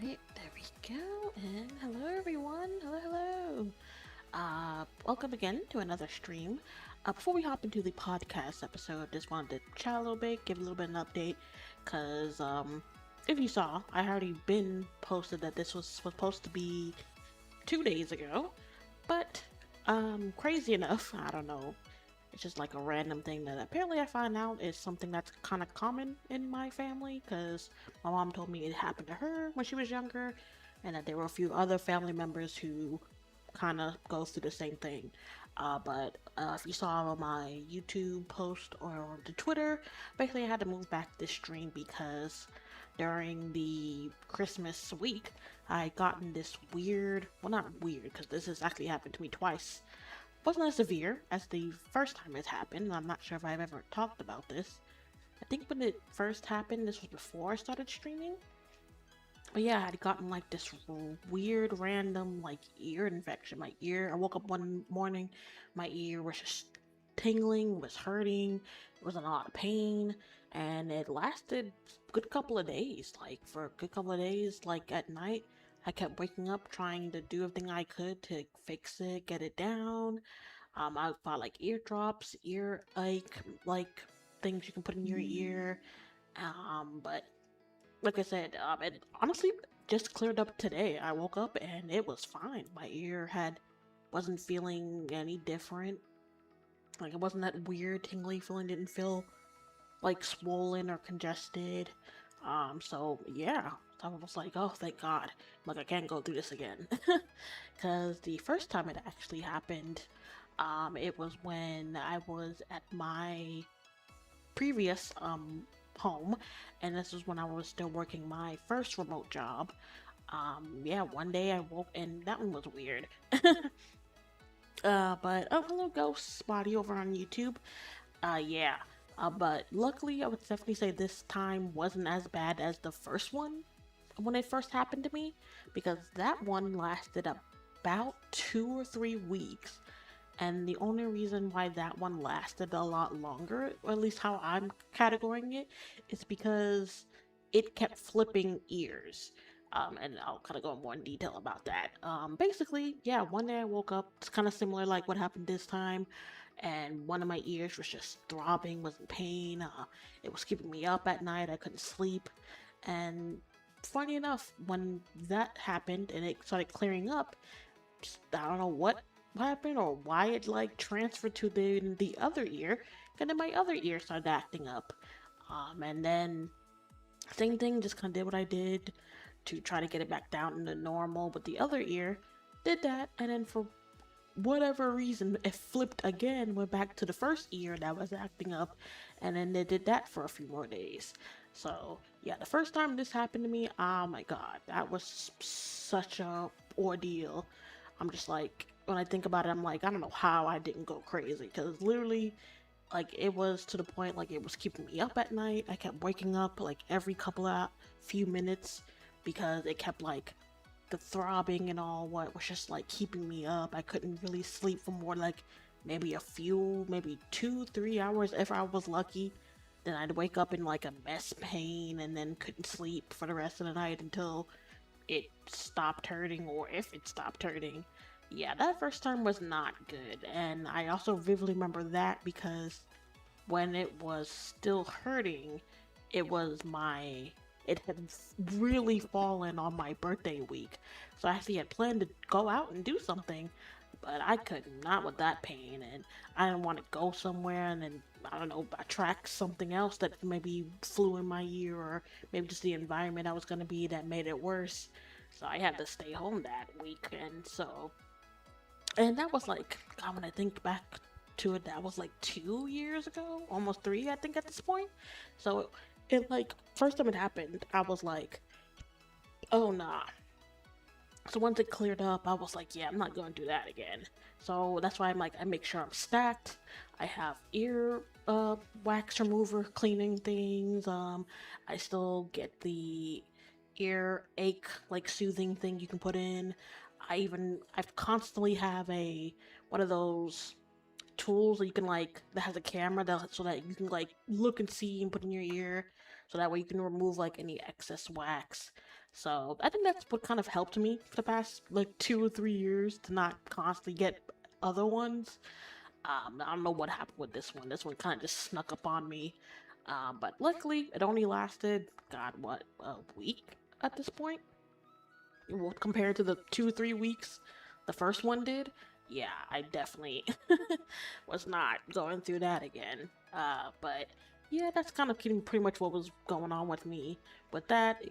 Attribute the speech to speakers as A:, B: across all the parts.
A: Right, there we go. And hello, everyone. Hello. Welcome again to another stream. Before we hop into the podcast episode, just wanted to chat a little bit, give a little bit of an update, because if you saw, I already been posted that this was supposed to be 2 days ago, but crazy enough, I don't know. It's just like a random thing that apparently I find out is something that's kind of common in my family because my mom told me it happened to her when she was younger, and that there were a few other family members who kind of go through the same thing. But if you saw my YouTube post or the Twitter, basically I had to move back this stream because during the Christmas week, I gotten this weird, well, not weird, because this has actually happened to me twice. Wasn't as severe as the first time it happened. I'm not sure if I've ever talked about this. I think when it first happened, this was before I started streaming. But yeah, I had gotten like this weird random like ear infection. My ear, I woke up one morning, my ear was just tingling, was hurting, it was in a lot of pain, and it lasted a good couple of days. Like for a good couple of days, like at night, I kept waking up trying to do everything I could to fix it, get it down. I bought like eardrops, ear like things you can put in your ear. But like I said, it honestly just cleared up today. I woke up and it was fine. My ear had wasn't feeling any different. Like it wasn't that weird tingly feeling. Didn't feel like swollen or congested. So yeah, I was like, oh, thank God. Like I can't go through this again. Because the first time it actually happened, it was when I was at my previous home, and this was when I was still working my first remote job. Yeah, one day I woke, and that one was weird. But oh, hello, Ghost Spotty over on YouTube. Yeah. But luckily, I would definitely say this time wasn't as bad as the first one when it first happened to me, because that one lasted about 2 or 3 weeks. And the only reason why that one lasted a lot longer, or at least how I'm categorizing it, is because it kept flipping ears. And I'll kind of go more in detail about that. Basically, yeah, one day I woke up, it's kind of similar like what happened this time, and one of my ears was just throbbing, was in pain. It was keeping me up at night, I couldn't sleep. And funny enough, when that happened and it started clearing up, I don't know what happened or why it like transferred to the other ear, and then my other ear started acting up. And then same thing, just kind of did what I did to try to get it back down into normal. But the other ear did that, and then for whatever reason, it flipped again, went back to the first ear that was acting up, and then they did that for a few more days. So yeah, the first time this happened to me, oh my god, that was such a ordeal. I'm just like, when I think about it, I'm like, I don't know how I didn't go crazy, because literally, like, it was to the point, like, it was keeping me up at night. I kept waking up, like, every couple of few minutes, because it kept, like, the throbbing and all what was just, like, keeping me up. I couldn't really sleep for more, like, maybe a few, maybe 2, 3 hours if I was lucky. Then I'd wake up in, like, a mess pain, and then couldn't sleep for the rest of the night until it stopped hurting, or if it stopped hurting. Yeah, that first time was not good. And I also vividly remember that because when it was still hurting, it was my it had really fallen on my birthday week. So I actually had planned to go out and do something, but I could not with that pain, and I didn't want to go somewhere and then, I don't know, attract something else that maybe flew in my ear, or maybe just the environment I was going to be that made it worse. So I had to stay home that week, and that was like, God, when I think back to it, that was like 2 years ago, almost three, I think, at this point. So it like, first time it happened, I was like, oh nah. So once it cleared up, I was like, yeah, I'm not going to do that again. So that's why I'm like, I make sure I'm stacked. I have ear wax remover cleaning things. I still get the ear ache like soothing thing you can put in. I constantly have a one of those tools that you can like that has a camera that so that you can like look and see and put in your ear, so that way you can remove like any excess wax. So I think that's what kind of helped me for the past like 2 or 3 years to not constantly get other ones. I don't know what happened with this one. This one kind of just snuck up on me. But luckily, it only lasted, God, what, a week at this point? Well, compared to the 2, 3 weeks the first one did. Yeah, I definitely was not going through that again. But yeah, that's kind of pretty much what was going on with me. With that,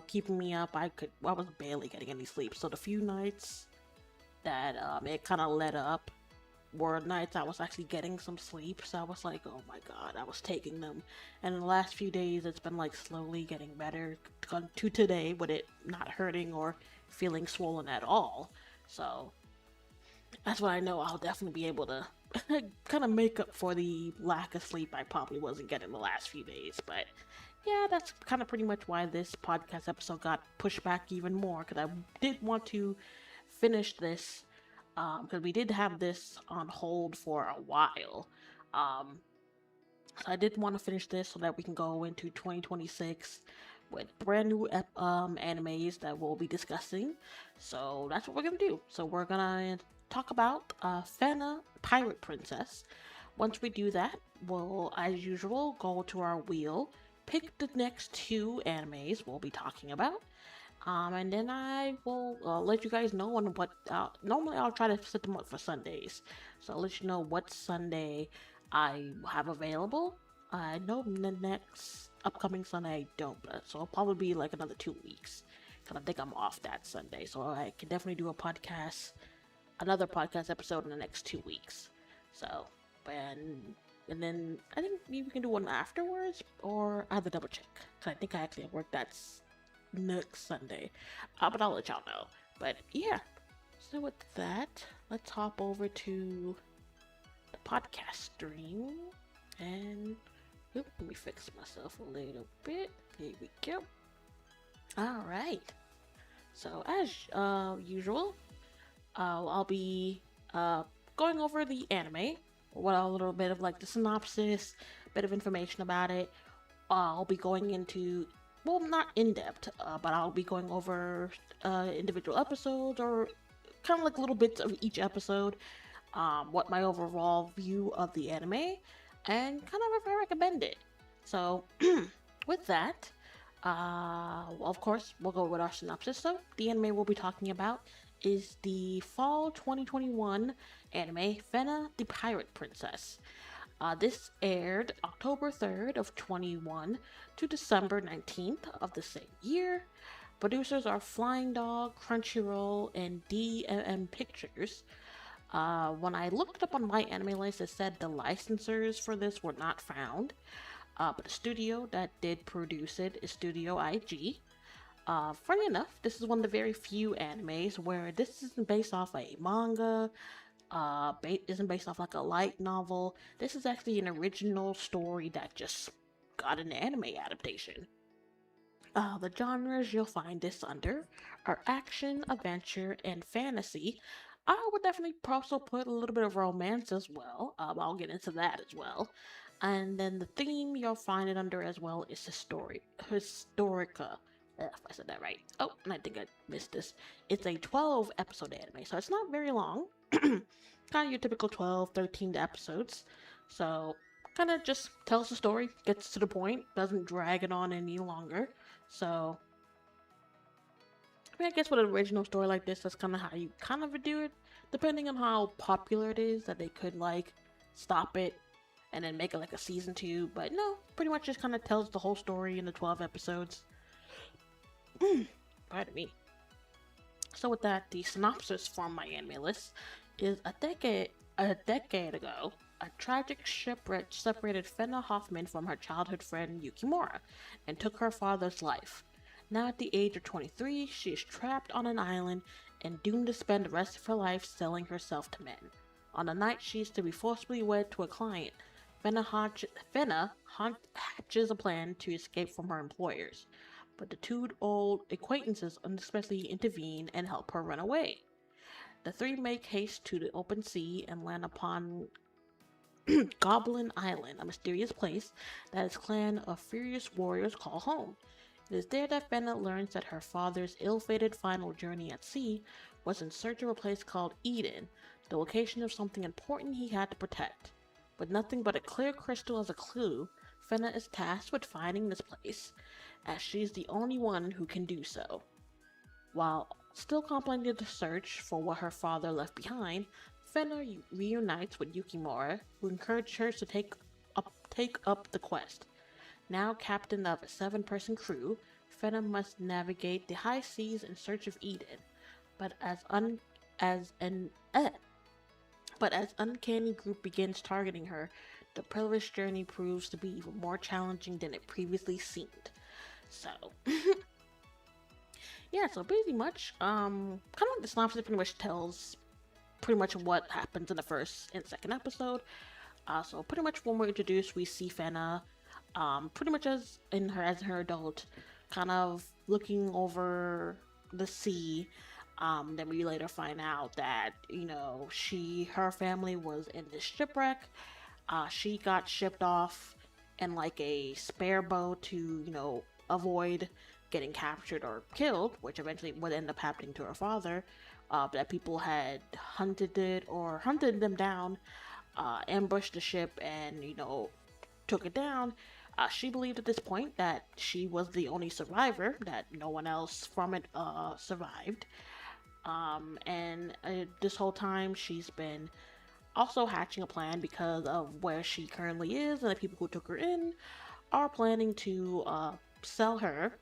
A: keeping me up, I was barely getting any sleep. So the few nights that it kind of let up were nights I was actually getting some sleep. So I was like, oh my god, I was taking them. And in the last few days, it's been like slowly getting better to today with it not hurting or feeling swollen at all. So that's what I know I'll definitely be able to kind of make up for the lack of sleep I probably wasn't getting the last few days. But yeah, that's kind of pretty much why this podcast episode got pushed back even more because I did want to finish this because we did have this on hold for a while. Um, so I did want to finish this so that we can go into 2026 with brand new animes that we'll be discussing. So that's what we're gonna do. So we're gonna talk about Fena Pirate Princess. Once we do that, we'll, as usual, go to our wheel, pick the next two animes we'll be talking about, and then I will let you guys know on what. Normally, I'll try to set them up for Sundays, so I'll let you know what Sunday I have available. I know the next upcoming Sunday I don't, so it'll probably be like another 2 weeks. Cause I think I'm off that Sunday, so I can definitely do another podcast episode in the next 2 weeks. So, and then I think maybe we can do one afterwards, or I have to double check. Cause I think I actually have work that's next Sunday. But I'll let y'all know. But yeah, so with that, let's hop over to the podcast stream. And let me fix myself a little bit. Here we go. Alright. So as usual, I'll be going over the anime. What a little bit of like the synopsis, bit of information about it. I'll be going into, well, not in depth, but I'll be going over individual episodes or kind of like little bits of each episode, what my overall view of the anime, and kind of if I recommend it. So, with that, well, of course, we'll go with our synopsis. So, the anime we'll be talking about is the fall 2021 anime Fena the Pirate Princess. This aired October 3rd of 21 to December 19th of the same year. Producers are Flying Dog, Crunchyroll, and DMM Pictures. When I looked up on my anime list, it said the licensors for this were not found. But the studio that did produce it is Studio IG. Funny enough, this is one of the very few animes where this isn't based off a manga, isn't based off like a light novel. This is actually an original story that just got an anime adaptation. The genres you'll find this under are action, adventure, and fantasy. I would definitely also put a little bit of romance as well. I'll get into that as well. And then the theme you'll find it under as well is historica. If I said that right. Oh, and I think I missed this. It's a 12 episode anime, so it's not very long. Kind of your typical 12, 13 episodes. So, kind of just tells the story, gets to the point, doesn't drag it on any longer. So, I mean, I guess with an original story like this, that's kind of how you kind of do it. Depending on how popular it is, that they could like stop it and then make it like a season 2. But no, pretty much just kind of tells the whole story in the 12 episodes. Pardon me. So with that, the synopsis from my anime list is a decade ago, a tragic shipwreck separated Fena Hoffman from her childhood friend Yukimura and took her father's life. Now at the age of 23, she is trapped on an island and doomed to spend the rest of her life selling herself to men. On the night she is to be forcibly wed to a client, Fena hatches a plan to escape from her employers, but the two old acquaintances unexpectedly intervene and help her run away. The three make haste to the open sea and land upon Goblin Island, a mysterious place that its clan of furious warriors call home. It is there that Fenna learns that her father's ill-fated final journey at sea was in search of a place called Eden, the location of something important he had to protect. With nothing but a clear crystal as a clue, Fenna is tasked with finding this place, as she's the only one who can do so. While still completing the search for what her father left behind, Fenna reunites with Yukimura, who encouraged her to take up the quest. Now captain of a seven-person crew, Fenna must navigate the high seas in search of Eden. But as an but as uncanny group begins targeting her, the perilous journey proves to be even more challenging than it previously seemed. So, yeah, so pretty much, kind of like the synopsis pretty much tells pretty much what happens in the first and second episode. So pretty much when we're introduced, we see Fena, pretty much as her adult, kind of looking over the sea. Then we later find out that her family was in this shipwreck. She got shipped off in like a spare boat to avoid getting captured or killed, which eventually would end up happening to her father. That people had hunted them down, ambushed the ship, and took it down. She believed at this point that she was the only survivor, that no one else from it survived. And this whole time she's been also hatching a plan because of where she currently is, and the people who took her in are planning to sell her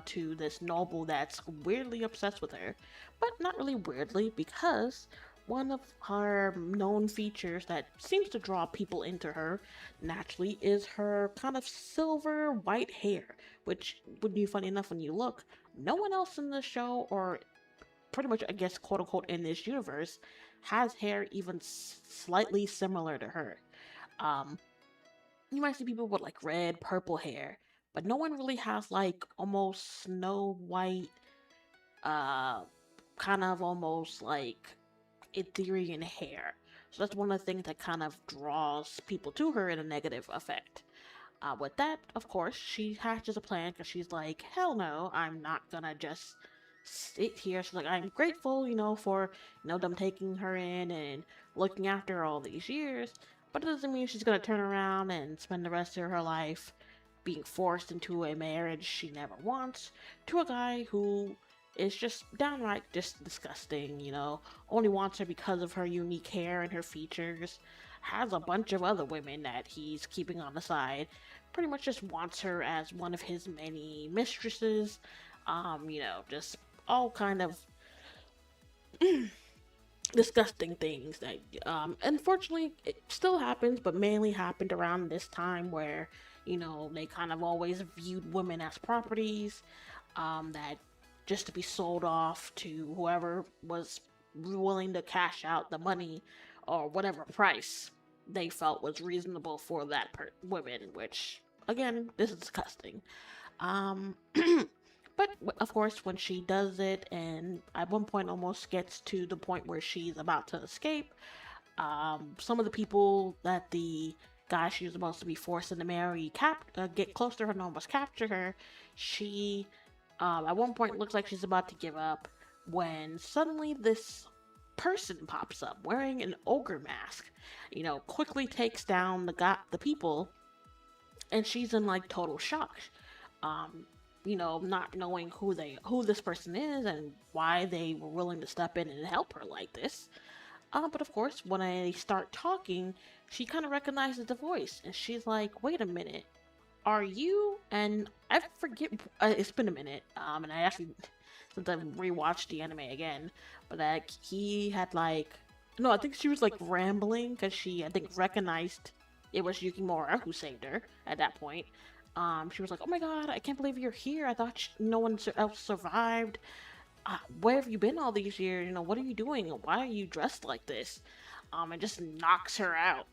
A: to this noble that's weirdly obsessed with her. But not really weirdly, because one of her known features that seems to draw people into her naturally is her kind of silver white hair, which would be funny enough when you look. No one else in the show, or pretty much, I guess, quote unquote, in this universe, has hair even slightly similar to her. Um, you might see people with like red, purple hair, but no one really has like almost snow white, uh, kind of almost like Ethereal hair. So that's one of the things that kind of draws people to her in a negative effect. With that, of course, she hatches a plan because she's like, hell no, I'm not gonna just sit here. She's like, I'm grateful, for, them taking her in and looking after her all these years. But it doesn't mean she's gonna turn around and spend the rest of her life being forced into a marriage she never wants to a guy who is just downright just disgusting, only wants her because of her unique hair and her features, has a bunch of other women that he's keeping on the side, pretty much just wants her as one of his many mistresses, just all kind of disgusting things that unfortunately it still happens, but mainly happened around this time where they kind of always viewed women as properties, that just to be sold off to whoever was willing to cash out the money or whatever price they felt was reasonable for that woman, which again, this is disgusting. um But of course, when she does it, and at one point almost gets to the point where she's about to escape, some of the people that the guy she was supposed to be forcing to marry get close to her and almost capture her. She, at one point, looks like she's about to give up when suddenly this person pops up wearing an ogre mask. Quickly takes down the people, and she's in like total shock. Um, not knowing who this person is and why they were willing to step in and help her like this. But of course, when I start talking, she kind of recognizes the voice, and she's like, "Wait a minute, are you?" And I forget. It's been a minute. And I actually, since I've rewatched the anime again, but like he had like, no, I think she was like rambling because she, I think, recognized it was Yukimura who saved her at that point. She was like, "Oh my god, I can't believe you're here. I thought no one else survived. Where have you been all these years? What are you doing? Why are you dressed like this?" And just knocks her out.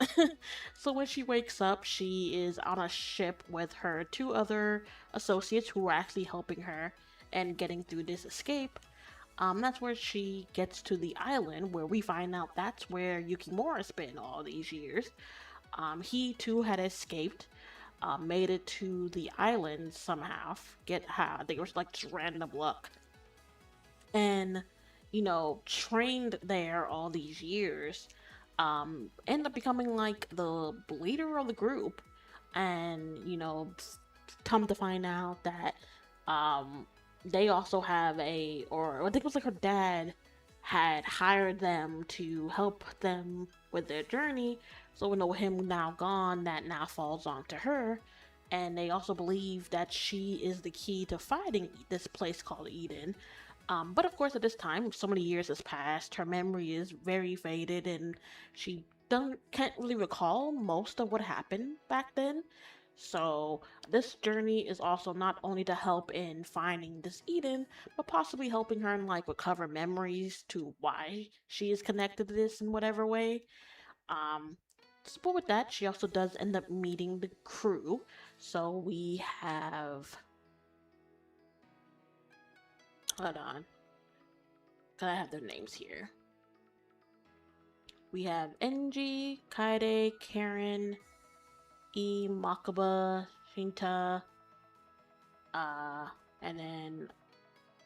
A: So when she wakes up, she is on a ship with her two other associates who are actually helping her and getting through this escape. That's where she gets to the island where we find out that's where Yukimura's been all these years. He too had escaped, made it to the island somehow. Get how? I think it was like just random luck. And trained there all these years, end up becoming like the leader of the group. And come to find out that um they also have or I think it was like her dad had hired them to help them with their journey. So we know him now gone, that now falls onto her. And they also believe that she is the key to fighting this place called Eden. But of course, at this time, so many years has passed, her memory is very faded, and she can't really recall most of what happened back then. So this journey is also not only to help in finding this Eden, but possibly helping her in like recover memories to why she is connected to this in whatever way. Um, but with that, she also does end up meeting the crew. So we have, hold on, gotta have their names here. We have Enji, Kaede, Karen, Makaba, Shinta, uh, and then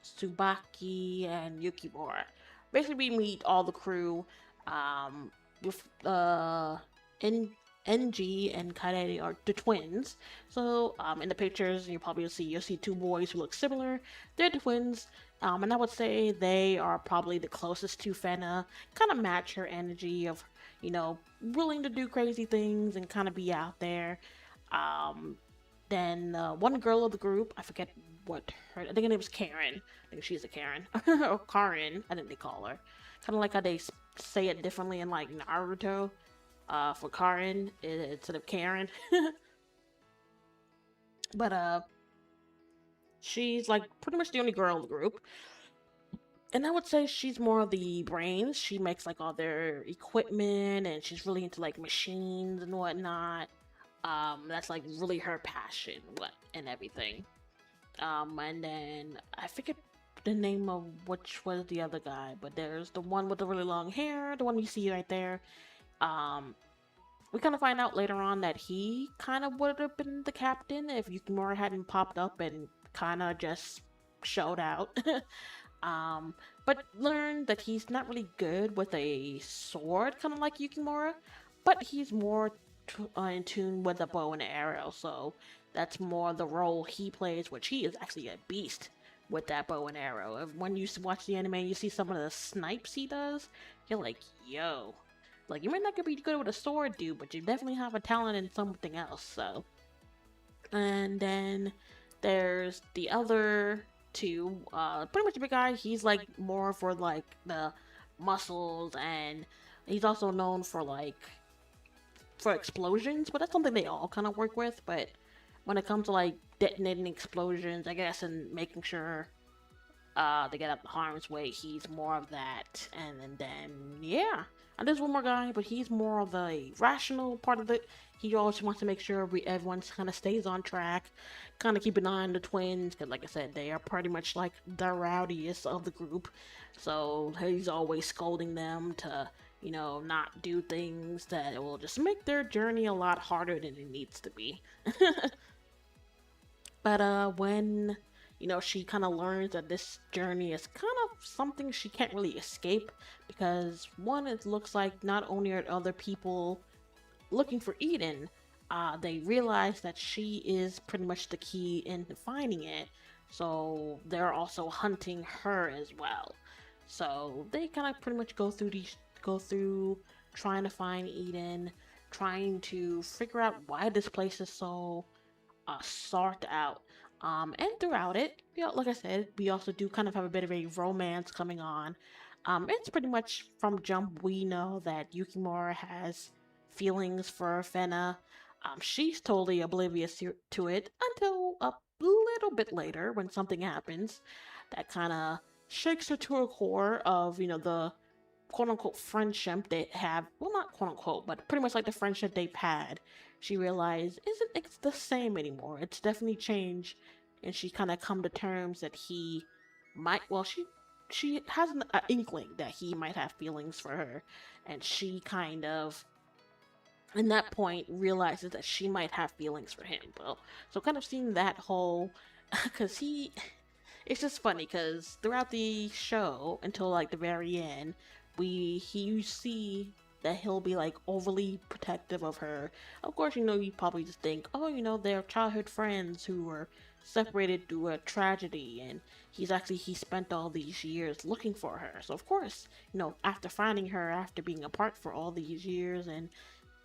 A: Tsubaki and Yukimura. Basically, we meet all the crew. With En- NG and Kaede are the twins. So in the pictures, you'll see two boys who look similar. They're the twins. And I would say they are probably the closest to Fena. Kind of match her energy of willing to do crazy things and kind of be out there. Um, then one girl of the group, I forget what her, I think her name was Karen. I think she's a Karen. Or Karin, I think they call her. Kind of like how they say it differently in like Naruto, for Karin instead of Karen. But she's like pretty much the only girl in the group. And I would say she's more of the brains. She makes like all their equipment, and she's really into like machines and whatnot. That's like really her passion, and everything. And then I forget the name of which was the other guy, but there's the one with the really long hair, the one you see right there. Um, we kind of find out later on that he kind of would have been the captain if Yukimura hadn't popped up and kind of just showed out. um, but learned that he's not really good with a sword, kind of like Yukimura, but he's more in tune with a bow and arrow, so that's more the role he plays, which he is actually a beast with that bow and arrow. When you watch the anime, you see some of the snipes he does, you're like, yo. Like, you might not be good with a sword, dude, but you definitely have a talent in something else, so. And then there's the other two. Pretty much the big guy, he's like more for like the muscles, and he's also known for like for explosions, but that's something they all kind of work with. But when it comes to like detonating explosions, I guess, and making sure they get out of harm's way, he's more of that. And then yeah, and there's one more guy, but he's more of the rational part of it. He always wants to make sure everyone kind of stays on track, kind of keep an eye on the twins, because like I said, they are pretty much like the rowdiest of the group. So he's always scolding them to not do things that will just make their journey a lot harder than it needs to be. But when she kind of learns that this journey is kind of something she can't really escape, because one, it looks like not only are other people looking for Eden, they realize that she is pretty much the key in finding it. So they're also hunting her as well. So they kind of pretty much go through trying to find Eden, trying to figure out why this place is so sought out. And throughout it, like I said, we also do kind of have a bit of a romance coming on. It's pretty much from jump we know that Yukimura has feelings for Fena. She's totally oblivious to it until a little bit later when something happens that kind of shakes her to her core of, the quote unquote friendship they have. Well, not quote unquote, but pretty much like the friendship they've had. She realized isn't it's the same anymore. It's definitely changed, and she kind of come to terms that he might. Well, she has an inkling that he might have feelings for her, and she kind of in that point realizes that she might have feelings for him. Well, so kind of seeing that whole, because he, it's just funny because throughout the show until like the very end, you see that he'll be like overly protective of her. Of course, you probably just think, oh, they're childhood friends who were separated through a tragedy, and he spent all these years looking for her. So of course, after finding her after being apart for all these years and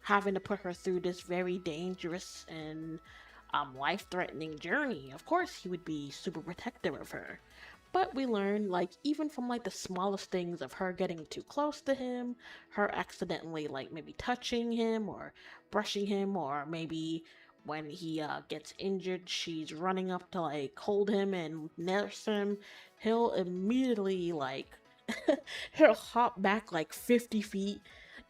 A: having to put her through this very dangerous and life threatening journey, of course he would be super protective of her. But we learn, like, even from like the smallest things of her getting too close to him, her accidentally, like, maybe touching him or brushing him, or maybe when he gets injured, she's running up to like hold him and nurse him, he'll immediately, like, he'll hop back like 50 feet,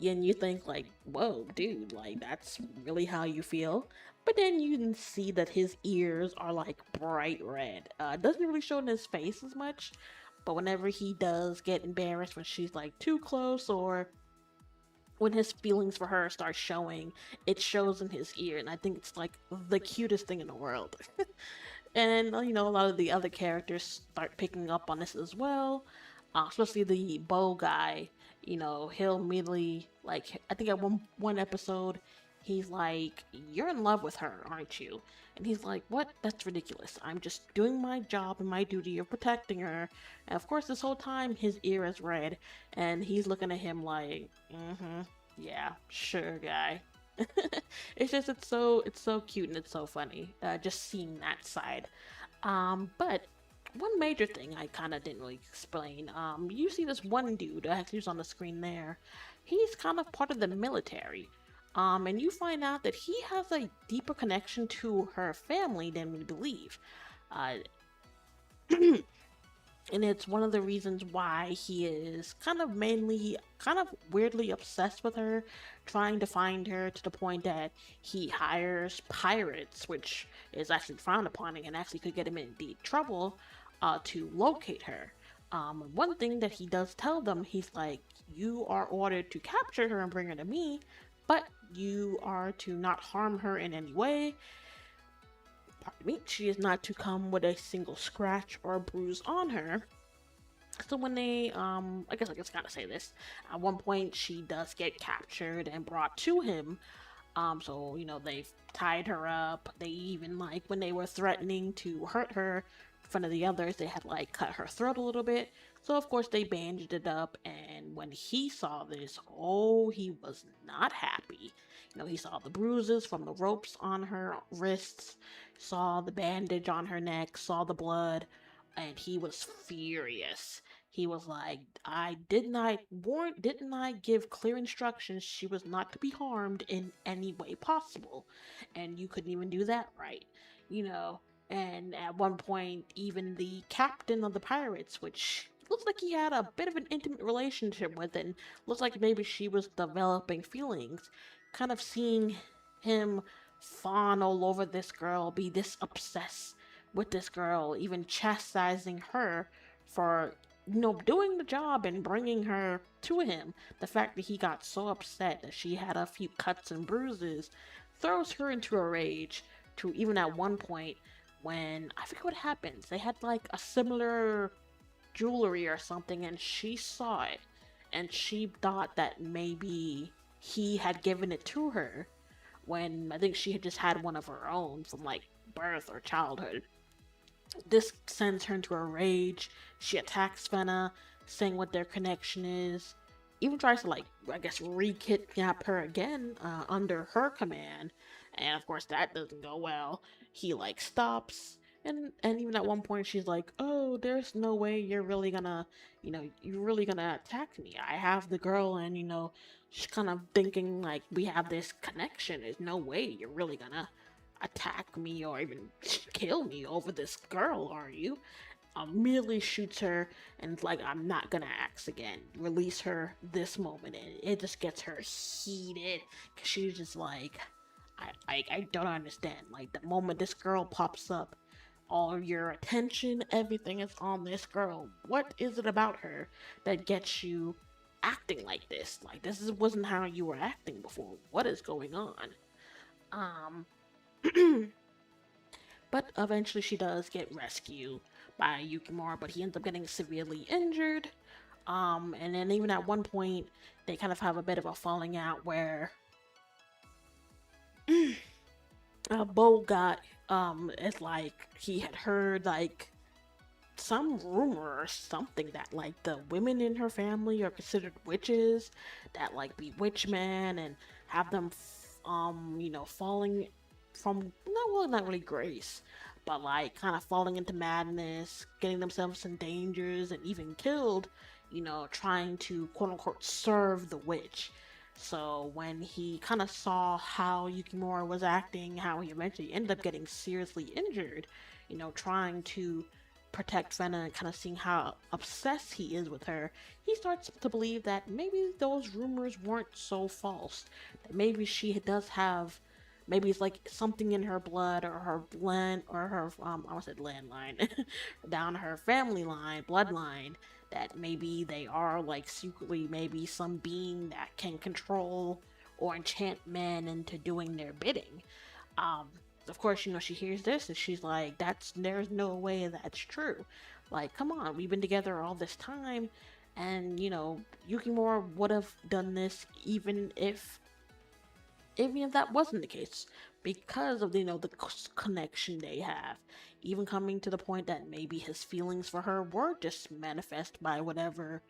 A: and you think, like, whoa, dude, like, that's really how you feel? But then you can see that his ears are like bright red. It doesn't really show in his face as much, but whenever he does get embarrassed when she's like too close, or when his feelings for her start showing, it shows in his ear, and I think it's like the cutest thing in the world. And a lot of the other characters start picking up on this as well, especially the bow guy. He'll immediately, like, I think at one episode, he's like, "You're in love with her, aren't you?" And he's like, "What? That's ridiculous. I'm just doing my job and my duty of protecting her." And of course, this whole time his ear is red, and he's looking at him like, "Mm-hmm, yeah, sure, guy." It's so cute and it's so funny. Just seeing that side. But one major thing I kind of didn't really explain. You see this one dude, actually who's on the screen there. He's kind of part of the military. And you find out that he has a deeper connection to her family than we believe. Uh, and it's one of the reasons why he is kind of weirdly obsessed with her, trying to find her to the point that he hires pirates, which is actually frowned upon and actually could get him in deep trouble, to locate her. One thing that he does tell them, he's like, "You are ordered to capture her and bring her to me, but you are to not harm her in any way. Pardon me, she is not to come with a single scratch or bruise on her." So when they, I guess I gotta say this. At one point, she does get captured and brought to him. So they've tied her up. They even, like, when they were threatening to hurt her in front of the others, they had like cut her throat a little bit. So of course they bandaged it up. And when he saw this, oh, he was not happy. He saw the bruises from the ropes on her wrists, saw the bandage on her neck, saw the blood, and he was furious. He was like, didn't I give clear instructions she was not to be harmed in any way possible? And you couldn't even do that right, you know? And at one point, even the captain of the pirates, which looks like he had a bit of an intimate relationship with, and looks like maybe she was developing feelings, kind of seeing him fawn all over this girl, be this obsessed with this girl, even chastising her for doing the job and bringing her to him. The fact that he got so upset that she had a few cuts and bruises throws her into a rage. To even at one point, when I forget what happens, they had like a similar jewelry or something, and she saw it, and she thought that maybe he had given it to her when I think she had just had one of her own from like birth or childhood. This sends her into a rage. She attacks Fena, saying what their connection is. Even tries to, like, I guess, re-kidnap her again under her command. And of course, that doesn't go well. He, like, stops. And even at one point, she's like, "Oh, there's no way you're really gonna attack me. I have the girl, and, she's kind of thinking, like, we have this connection. There's no way you're really gonna attack me or even kill me over this girl, are you?" Immediately shoots her and it's like, "I'm not gonna ask again. Release her this moment." And it just gets her heated because she's just like, I don't understand. Like, the moment this girl pops up, all your attention, everything is on this girl. What is it about her that gets you acting like this? Like wasn't how you were acting before. What is going on? Um, but eventually she does get rescued by Yukimura, but he ends up getting severely injured. And then even at one point, they kind of have a bit of a falling out where Bo got it's like he had heard like some rumor or something that like the women in her family are considered witches that like bewitch men and have them falling from not really grace, but like kind of falling into madness, getting themselves in dangers and even killed, trying to quote unquote serve the witch. So when he kind of saw how Yukimura was acting, how he eventually ended up getting seriously injured, trying to protect Fena and kind of seeing how obsessed he is with her, he starts to believe that maybe those rumors weren't so false. That maybe she does have, maybe it's like something in her blood or her blend or her I said landline, down her family line, bloodline. That maybe they are like secretly maybe some being that can control or enchant men into doing their bidding. Um, of course, she hears this and she's like, there's no way that's true. Like, come on, we've been together all this time, and Yukimura would have done this even if that wasn't the case, because of the connection they have. Even coming to the point that maybe his feelings for her were just manifest by whatever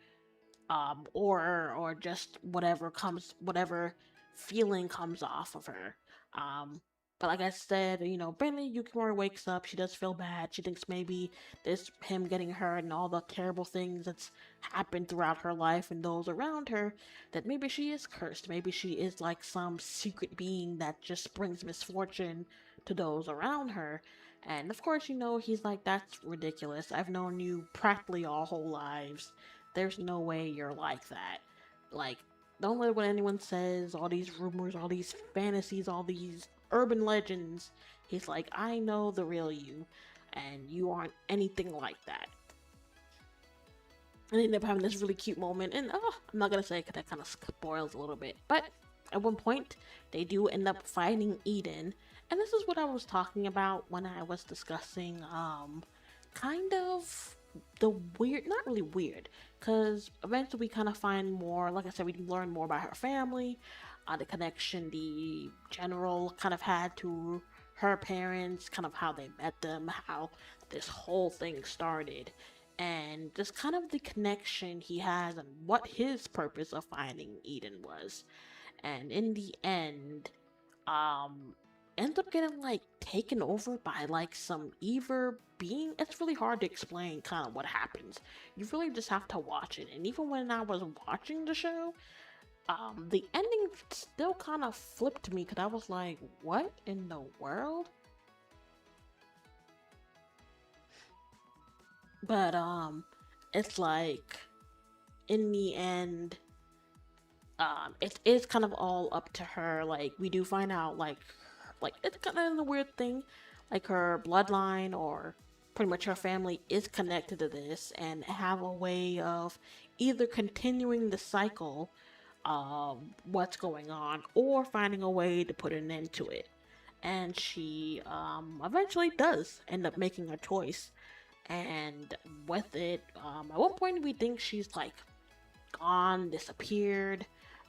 A: or just whatever feeling comes off of her. Um, but like I said, Bentley Yukimura wakes up. She does feel bad. She thinks maybe this him getting hurt and all the terrible things that's happened throughout her life and those around her, that maybe she is cursed. Maybe she is like some secret being that just brings misfortune to those around her. And of course, he's like, that's ridiculous. I've known you practically our whole lives. There's no way you're like that. Like, don't let what anyone says, all these rumors, all these fantasies, all these urban legends. He's like, I know the real you, and you aren't anything like that. And they end up having this really cute moment, and I'm not gonna say because that kind of spoils a little bit, but at one point, they do end up fighting Eden, and this is what I was talking about when I was discussing, kind of the weird, not really weird, because eventually we kind of find more, like I said, we learn more about her family, the connection the general kind of had to her parents, kind of how they met them, how this whole thing started, and just kind of the connection he has and what his purpose of finding Eden was. And in the end, um, ends up getting like taken over by like some evil being. It's really hard to explain kind of what happens. You really just have to watch it. And even when I was watching the show, the ending still kind of flipped me because I was like, what in the world? But it's like in the end, it is kind of all up to her. Like we do find out, like it's kind of a weird thing, like her bloodline or pretty much her family is connected to this and have a way of either continuing the cycle of what's going on or finding a way to put an end to it. And she eventually does end up making a choice. And with it, at one point we think she's like gone, disappeared,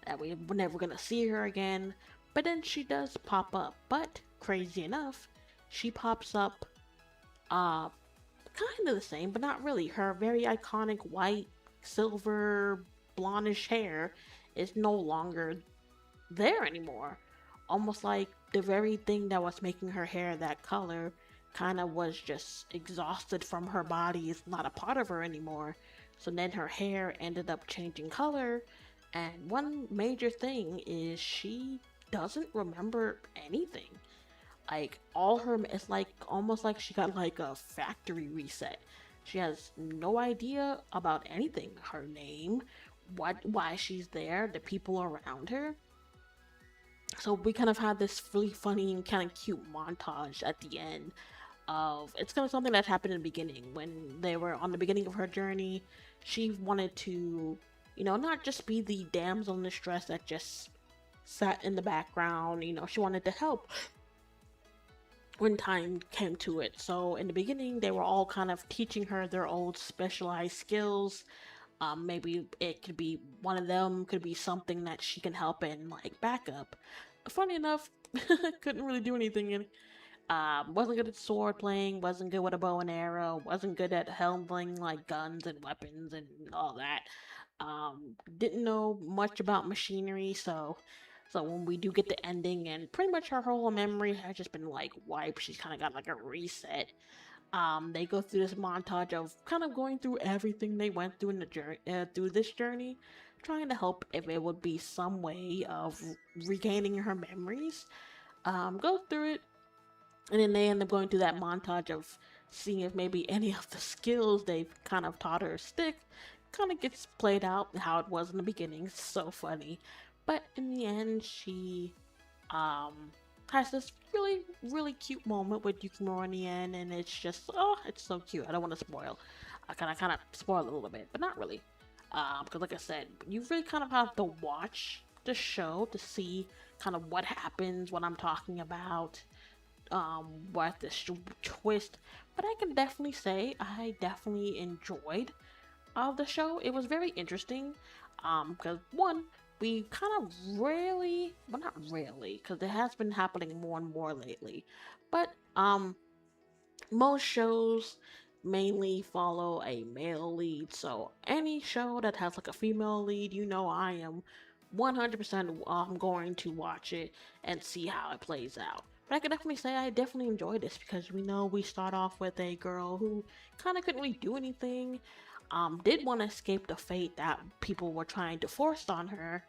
A: that we were never gonna see her again. But then she does pop up. But crazy enough, she pops up uh kind of the same, but not really. Her very iconic white, silver, blondish hair is no longer there anymore. Almost like the very thing that was making her hair that color kind of was just exhausted from her body. It's not a part of her anymore. So then her hair ended up changing color. And one major thing is she doesn't remember anything. Like all her, it's like almost like she got like a factory reset. She has no idea about anything. Her name, why she's there, the people around her. So we kind of had this really funny and kind of cute montage at the end of it's kind of something that happened in the beginning when they were on the beginning of her journey. She wanted to not just be the damsel in distress that just sat in the background. She wanted to help when time came to it. So in the beginning, they were all kind of teaching her their old specialized skills. Maybe it could be one of them could be something that she can help in, like backup. Funny enough, couldn't really do anything in. Wasn't good at sword playing, wasn't good with a bow and arrow, wasn't good at handling like guns and weapons and all that. Didn't know much about machinery, so when we do get the ending and pretty much her whole memory has just been like wiped, she's kind of got like a reset. They go through this montage of kind of going through everything they went through in the journey, through this journey, trying to help if it would be some way of regaining her memories. Go through it, and then they end up going through that montage of seeing if maybe any of the skills they've kind of taught her stick. Kind of gets played out how it was in the beginning. So funny. But in the end, she um has this really, really cute moment with Yukimura in the end, and it's just, oh, it's so cute. I don't want to spoil. I kind of spoil it a little bit, but not really. Because like I said, you really kind of have to watch the show to see kind of what happens, what I'm talking about, what the twist. But I can definitely say I definitely enjoyed the show. It was very interesting. Because one, we kind of rarely, well, not really, because it has been happening more and more lately. But most shows mainly follow a male lead, so any show that has like a female lead, I am 100% going to watch it and see how it plays out. But I can definitely say I definitely enjoyed this because we start off with a girl who kind of couldn't really do anything, did want to escape the fate that people were trying to force on her,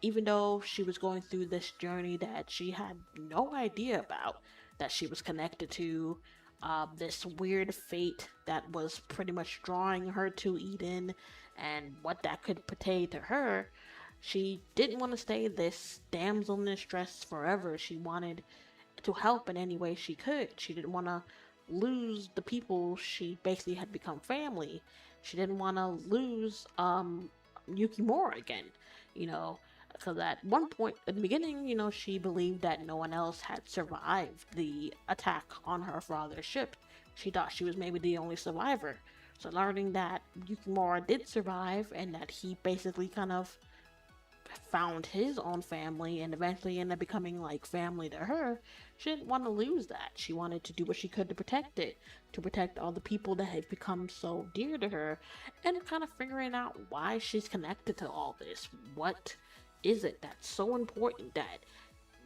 A: even though she was going through this journey that she had no idea about, that she was connected to this weird fate that was pretty much drawing her to Eden, and what that could pertain to her. She didn't want to stay this damsel in distress forever. She wanted to help in any way she could. She didn't want to lose the people she basically had become family. She didn't want to lose Yukimura again, you know, because at one point in the beginning, she believed that no one else had survived the attack on her father's ship. She thought she was maybe the only survivor. So learning that Yukimura did survive and that he basically kind of found his own family and eventually ended up becoming like family to her, she didn't want to lose that. She wanted to do what she could to protect it, to protect all the people that had become so dear to her, and kind of figuring out why she's connected to all this. What is it that's so important that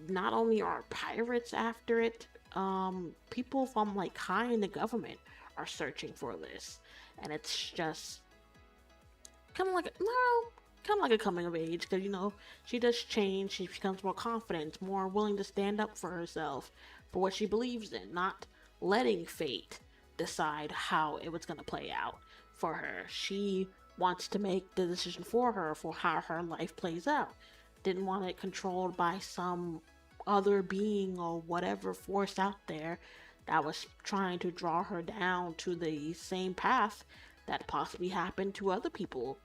A: not only are pirates after it, people from like high in the government are searching for this, and it's just kind of like no, kind of like a coming of age because she does change. She becomes more confident, more willing to stand up for herself, for what she believes in, not letting fate decide how it was going to play out for her. She wants to make the decision for her for how her life plays out. Didn't want it controlled by some other being or whatever force out there that was trying to draw her down to the same path that possibly happened to other people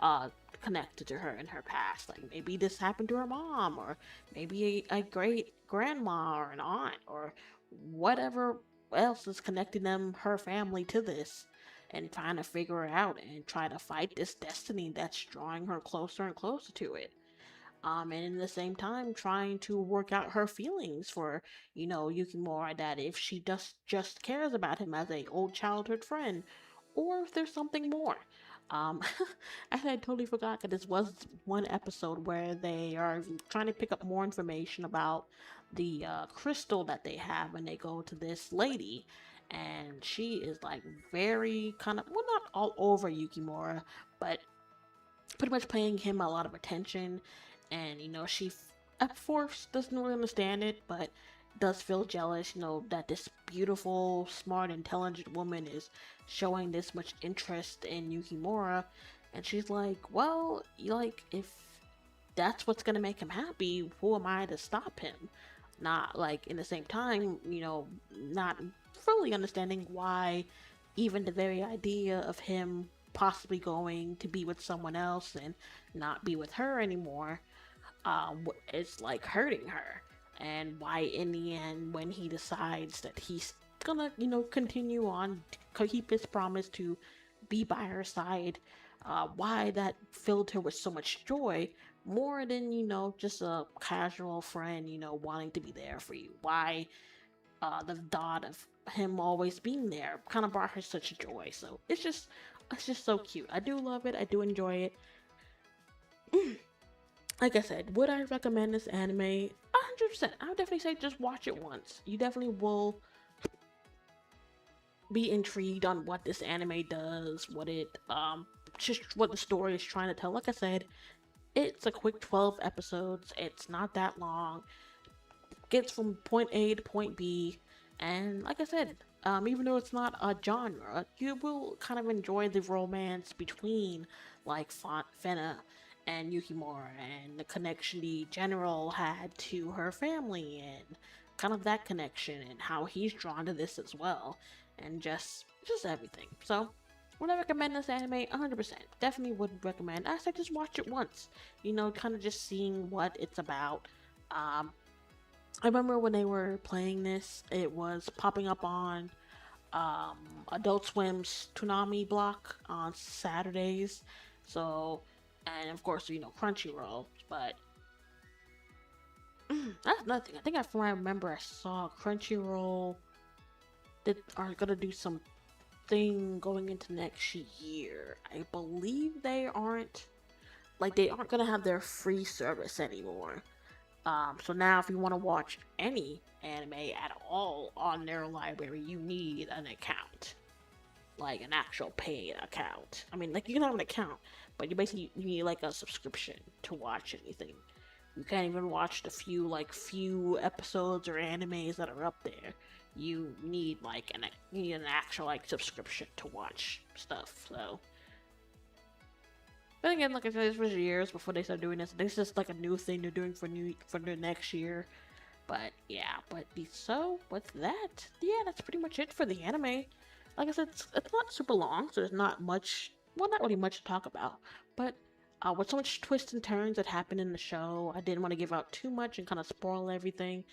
A: uh, connected to her in her past. Like maybe this happened to her mom, or maybe a great grandma or an aunt, or whatever else is connecting them, her family, to this, and trying to figure it out and try to fight this destiny that's drawing her closer and closer to it. And in the same time trying to work out her feelings for, Yukimura, that if she just cares about him as a old childhood friend, or if there's something more. Um, I had totally forgot that this was one episode where they are trying to pick up more information about the crystal that they have, and they go to this lady, and she is like very kind of, well, not all over Yukimura, but pretty much paying him a lot of attention. And she at first doesn't really understand it, but does feel jealous, that this beautiful, smart, intelligent woman is showing this much interest in Yukimura. And she's like, well, like, if that's what's gonna make him happy, who am I to stop him? Not like in the same time, not fully understanding why even the very idea of him possibly going to be with someone else and not be with her anymore, is like hurting her. And why, in the end, when he decides that he's gonna, continue on, to keep his promise to be by her side, why that filled her with so much joy more than, just a casual friend, wanting to be there for you. Why the thought of him always being there kind of brought her such joy. So it's just so cute. I do love it. I do enjoy it. Like I said, would I recommend this anime? 100%. I would definitely say just watch it once. You definitely will be intrigued on what this anime does, just what the story is trying to tell. Like I said, it's a quick 12 episodes. It's not that long. Gets from point A to point B, and like I said, even though it's not a genre, you will kind of enjoy the romance between like Fena and Yukimura, and the connection the general had to her family, and kind of that connection, and how he's drawn to this as well, and just everything. So, would I recommend this anime? 100%. Definitely would recommend. I said just watch it once. Kind of just seeing what it's about. Um, I remember when they were playing this, it was popping up on um, Adult Swim's Toonami block on Saturdays. So, and of course, Crunchyroll. But that's nothing. I think from what I remember, I saw Crunchyroll that are gonna do something going into next year. I believe they aren't gonna have their free service anymore. So now if you want to watch any anime at all on their library, you need an account. Like an actual paid account. I mean, like you can have an account, but you need like a subscription to watch anything. You can't even watch the few episodes or animes that are up there. You need an actual like subscription to watch stuff. So but again, like I said, this was years before they started doing this. This is like a new thing they're doing for the next year. But yeah, so with that, yeah, that's pretty much it for the anime. Like I said, it's not super long, so there's not much. Well, not really much to talk about. But with so much twists and turns that happened in the show, I didn't want to give out too much and kind of spoil everything.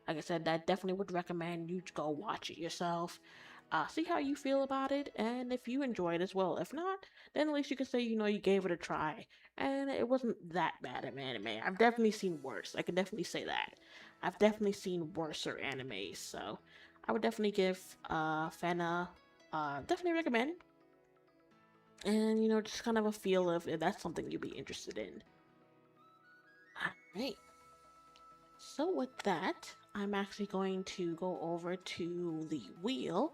A: Like I said, I definitely would recommend you to go watch it yourself. See how you feel about it, and if you enjoy it as well. If not, then at least you can say you gave it a try, and it wasn't that bad of an anime. I've definitely seen worse. I can definitely say that. I've definitely seen worser animes, so I would definitely give Fena definitely recommend, and just kind of a feel of if that's something you'd be interested in. Alright, so with that, I'm actually going to go over to the wheel.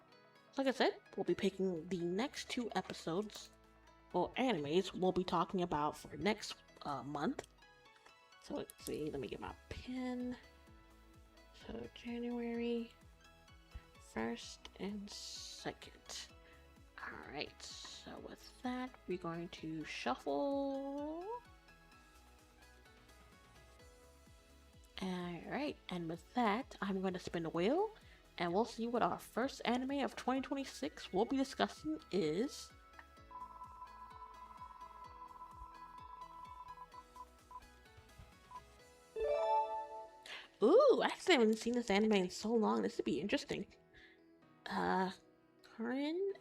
A: Like I said, we'll be picking the next two episodes or animes we'll be talking about for next month. So let's see, let me get my pen. So January 1st and 2nd. Alright, so with that, we're going to shuffle. Alright, and with that, I'm going to spin the wheel, and we'll see what our first anime of 2026 we'll be discussing is. Ooh, I actually haven't seen this anime in so long. This would be interesting. Korean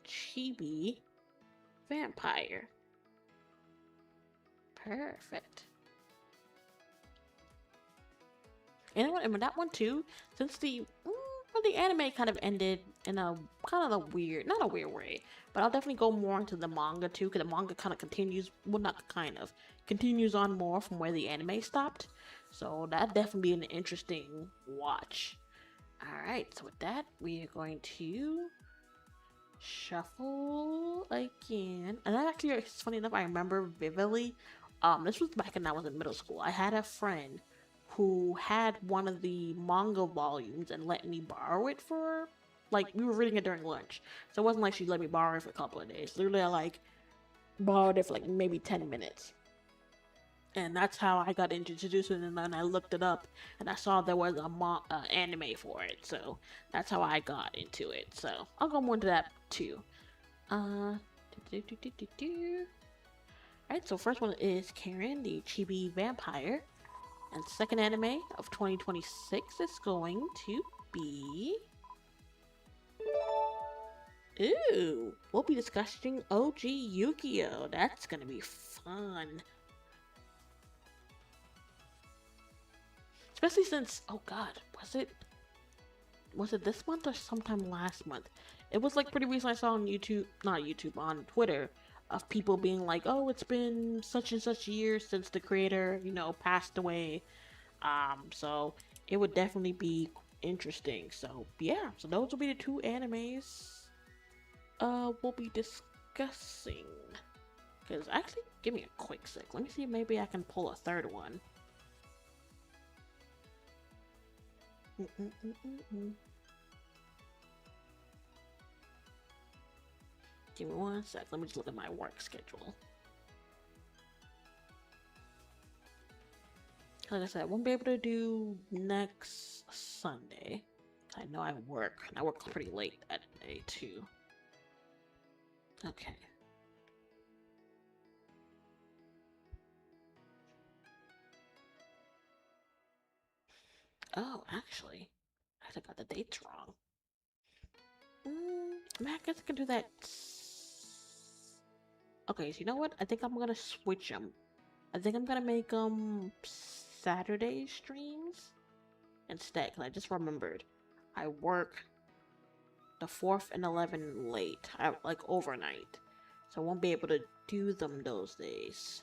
A: Chibi Vampire. Perfect. You know what? And with that one too, since the anime kind of ended in a kind of a weird, not a weird way, but I'll definitely go more into the manga too, because the manga kind of continues, well, not kind of, continues on more from where the anime stopped. So that definitely be an interesting watch. Alright, so with that, we are going to shuffle again. And that actually, it's funny enough, I remember vividly. This was back when I was in middle school. I had a friend who had one of the manga volumes and let me borrow it for, like, we were reading it during lunch. So it wasn't like she let me borrow it for a couple of days. Literally, I, like, borrowed it for, like, maybe 10 minutes. And that's how I got introduced to it, and then I looked it up, and I saw there was a anime for it, so that's how I got into it. So I'll go more into that too. Alright, so first one is Karen, the chibi vampire. And second anime of 2026 is going to be... Ooh, we'll be discussing OG Yu-Gi-Oh! That's gonna be fun. Especially since, oh god, was it this month or sometime last month? It was like pretty recent. I saw on YouTube, not YouTube, on Twitter, of people being like, "Oh, it's been such and such years since the creator, passed away." So it would definitely be interesting. So yeah, so those will be the two animes. We'll be discussing. Cause actually, give me a quick sec. Let me see if maybe I can pull a third one. Give me one sec. Let me just look at my work schedule. Like I said, I won't be able to do next Sunday. I know I work, and I work pretty late that day too. Okay. Oh, actually, I got the dates wrong. I guess I can do that. Okay, so you know what? I think I'm gonna switch them. I think I'm gonna make them Saturday streams instead, because I just remembered I work the 4th and 11th late, like overnight, so I won't be able to do them those days.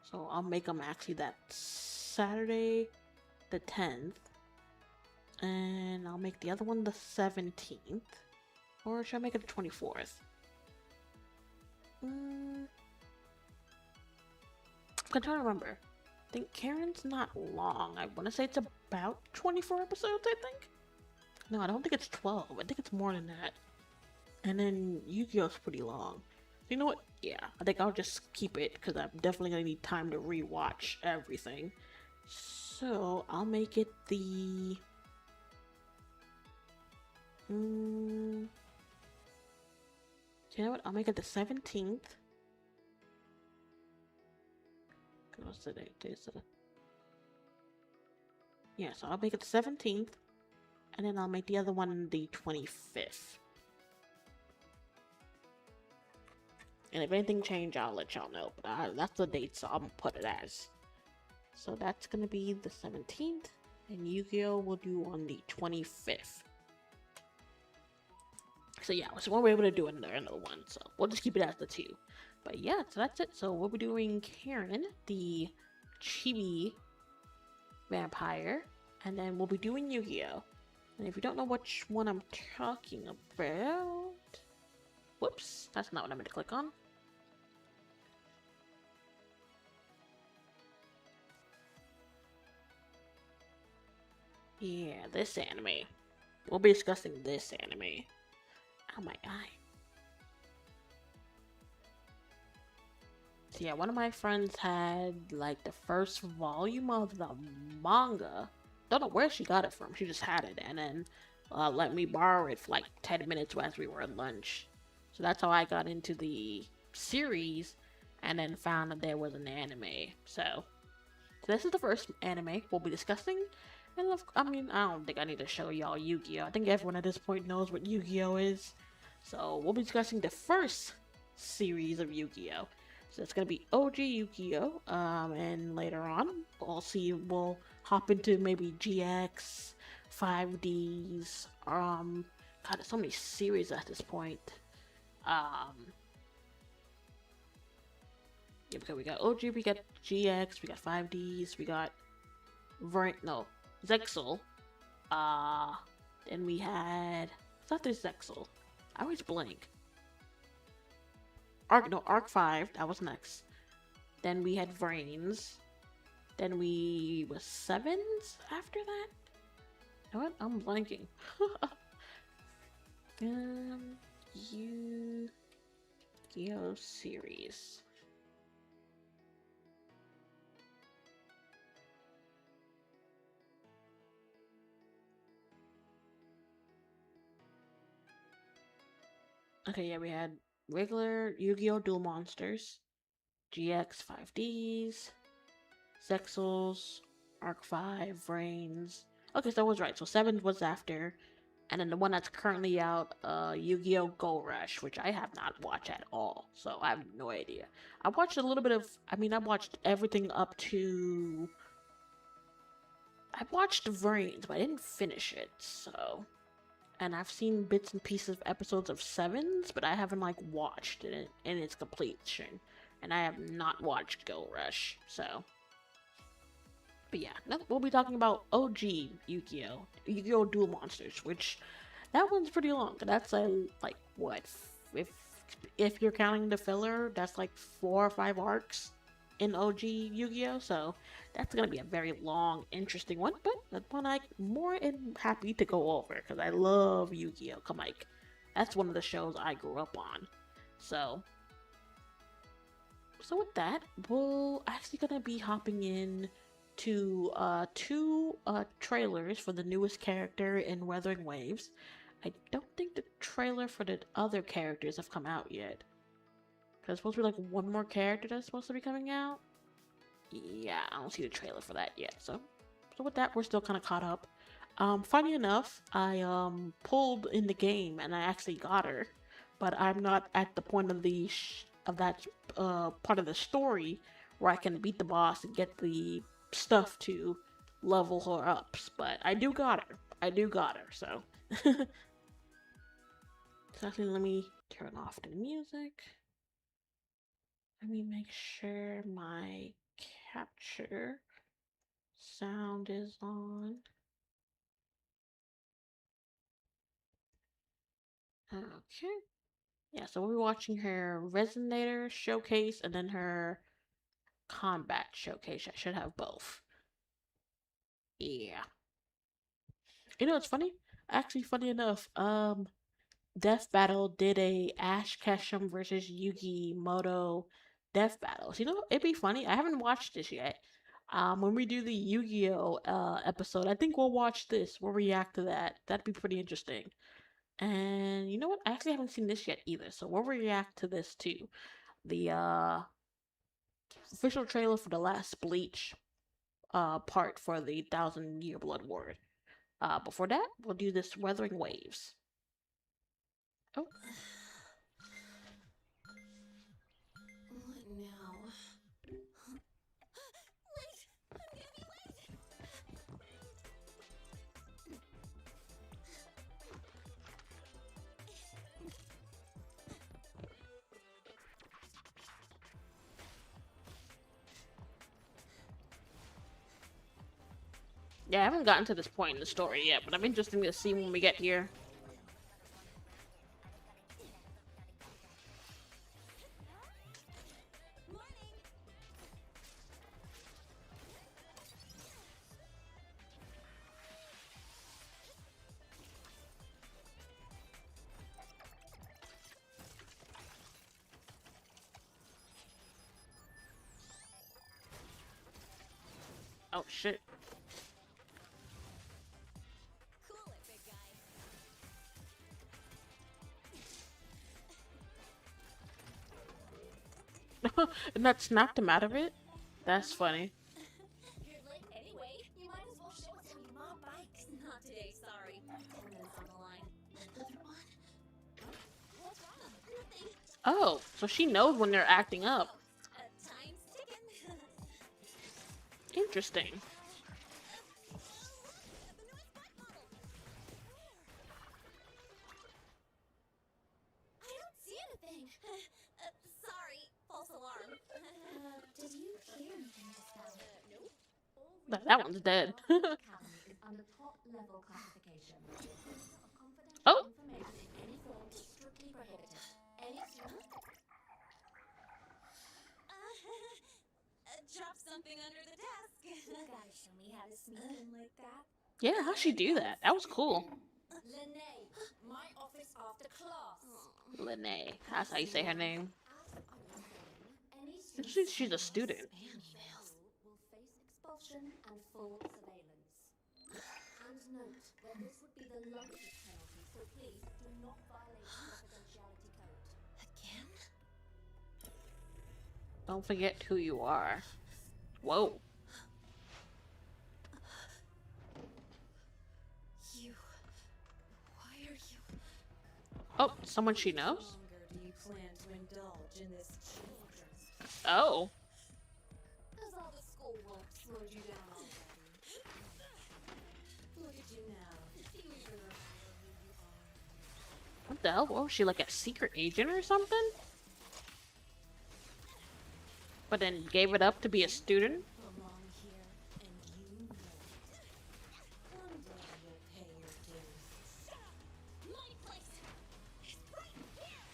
A: So I'll make them actually that Saturday, the 10th, and I'll make the other one the 17th, or should I make it the 24th? I'm trying to remember. I think Karen's not long. I want to say it's about 24 episodes, I think. No, I don't think it's 12. I think it's more than that. And then Yu-Gi-Oh's pretty long. You know what? Yeah, I think I'll just keep it because I'm definitely going to need time to rewatch everything. So I'll make it the... You know what? I'll make it the 17th. What's the date? Yeah, so I'll make it the 17th. And then I'll make the other one the 25th. And if anything changes, I'll let y'all know. But that's the date, so I'm gonna put it as. So that's gonna be the 17th. And Yu-Gi-Oh! Will do on the 25th. So yeah, so we'll be able to do another one. So we'll just keep it as the two. But yeah, so that's it. So we'll be doing Karen, the chibi vampire. And then we'll be doing Yu-Gi-Oh! And if you don't know which one I'm talking about... Whoops, that's not what I meant to click on. Yeah, this anime. We'll be discussing this anime. Oh my eye. So yeah, one of my friends had like the first volume of the manga. Don't know where she got it from. She just had it and then let me borrow it for like 10 minutes as we were at lunch. So that's how I got into the series and then found that there was an anime. So this is the first anime we'll be discussing. And I mean, I don't think I need to show y'all Yu-Gi-Oh! I think everyone at this point knows what Yu-Gi-Oh! Is. So we'll be discussing the first series of Yu-Gi-Oh! So it's gonna be OG Yu-Gi-Oh! And later on, we'll hop into maybe GX, 5Ds. God, there's so many series at this point. Yeah, because we got OG, we got GX, we got 5Ds, we got Zexal. Then we had... I thought there's Zexal. I always blank. Arc 5, that was next. Then we had Vrains. Then we was 7s after that? You know what? I'm blanking. Yu-Gi-Oh! Series. Okay, yeah, we had regular Yu-Gi-Oh! Duel Monsters, GX 5Ds, Zexals, Arc 5, Vrains. Okay, so I was right. So 7 was after. And then the one that's currently out, Yu-Gi-Oh! Gold Rush, which I have not watched at all. So I have no idea. I watched a little bit of, I mean, I watched everything up to, I watched Vrains, but I didn't finish it, so. And I've seen bits and pieces of episodes of Sevens, but I haven't, like, watched it in its completion. And I have not watched Gold Rush, so. But yeah, we'll be talking about OG Yu-Gi-Oh! Yu-Gi-Oh! Duel Monsters, which that one's pretty long. That's like what if if you're counting the filler, that's like 4 or 5 arcs in OG Yu-Gi-Oh! So that's gonna be a very long, interesting one, but that's one I'm more than happy to go over because I love Yu-Gi-Oh! Come like that's one of the shows I grew up on. So with that, we're actually gonna be hopping in to two trailers for the newest character in Weathering Waves. I don't think the trailer for the other characters have come out yet. Cause there's supposed to be like one more character that's supposed to be coming out. Yeah, I don't see the trailer for that yet. So with that, we're still kind of caught up. Funny enough, I pulled in the game and I actually got her, but I'm not at the point of the of that part of the story where I can beat the boss and get the stuff to level her up. But I do got her. I do got her. So, so actually, let me turn off the music. Let me make sure my capture sound is on. Okay. Yeah, so we'll be watching her Resonator showcase and then her combat showcase. I should have both. Yeah. You know, it's funny. Actually, funny enough, Death Battle did a Ash Ketchum versus Yugi Moto Death Battles. You know, it'd be funny. I haven't watched this yet. When we do the Yu-Gi-Oh episode, I think we'll watch this. We'll react to that. That'd be pretty interesting. And you know what? I actually haven't seen this yet either, so we'll react to this too. The official trailer for the last Bleach part for the Thousand Year Blood War. Before that, we'll do this Weathering Waves. Oh,
B: What now? Wait! I'm gonna be late!
A: yeah, I haven't gotten to this point in the story yet, but I'm interested to see when we get here.
B: Morning!
A: Oh shit.
B: Cool it, big guy.
A: And that snapped him out of it? That's funny.
B: You're late anyway. You might as well show us how you mod bikes. Not today, sorry. Attendance on the line. Another one? What's wrong? Nothing.
A: Oh, so she knows when they're acting up.
B: Time's ticking.
A: Interesting.
B: The newest bike model. Where? I don't see anything. Sorry. False alarm. Did you hear anything just now? Nope.
A: That one's dead.
C: Academy is under top level classification. Transfer of confidential
A: Oh!
C: information in any form is strictly prohibited. Any student
B: Drop something under the desk. You gotta show me how to sneak in like that.
A: Yeah, how'd she do that? That was cool.
B: Lene, my office after class.
A: Lene. That's how you say her name.
C: any
A: She's a student.
C: spam emails will face expulsion and full surveillance. And note that this would be the largest penalty, so please do not violate the confidentiality code.
B: Again?
A: Don't forget who you are. Whoa.
B: You. Why are you?
A: Oh, someone she
B: How much
A: knows?
B: longer do you plan to indulge in this children's?
A: Oh.
B: Has all the schoolwork slowed you down already? Look at you now. You even remember who you are.
A: What the hell? What was she, like a secret agent or something? But then gave it up to be a student?
B: Belong here, and you know it. One day you'll pay your dues. My place is right here.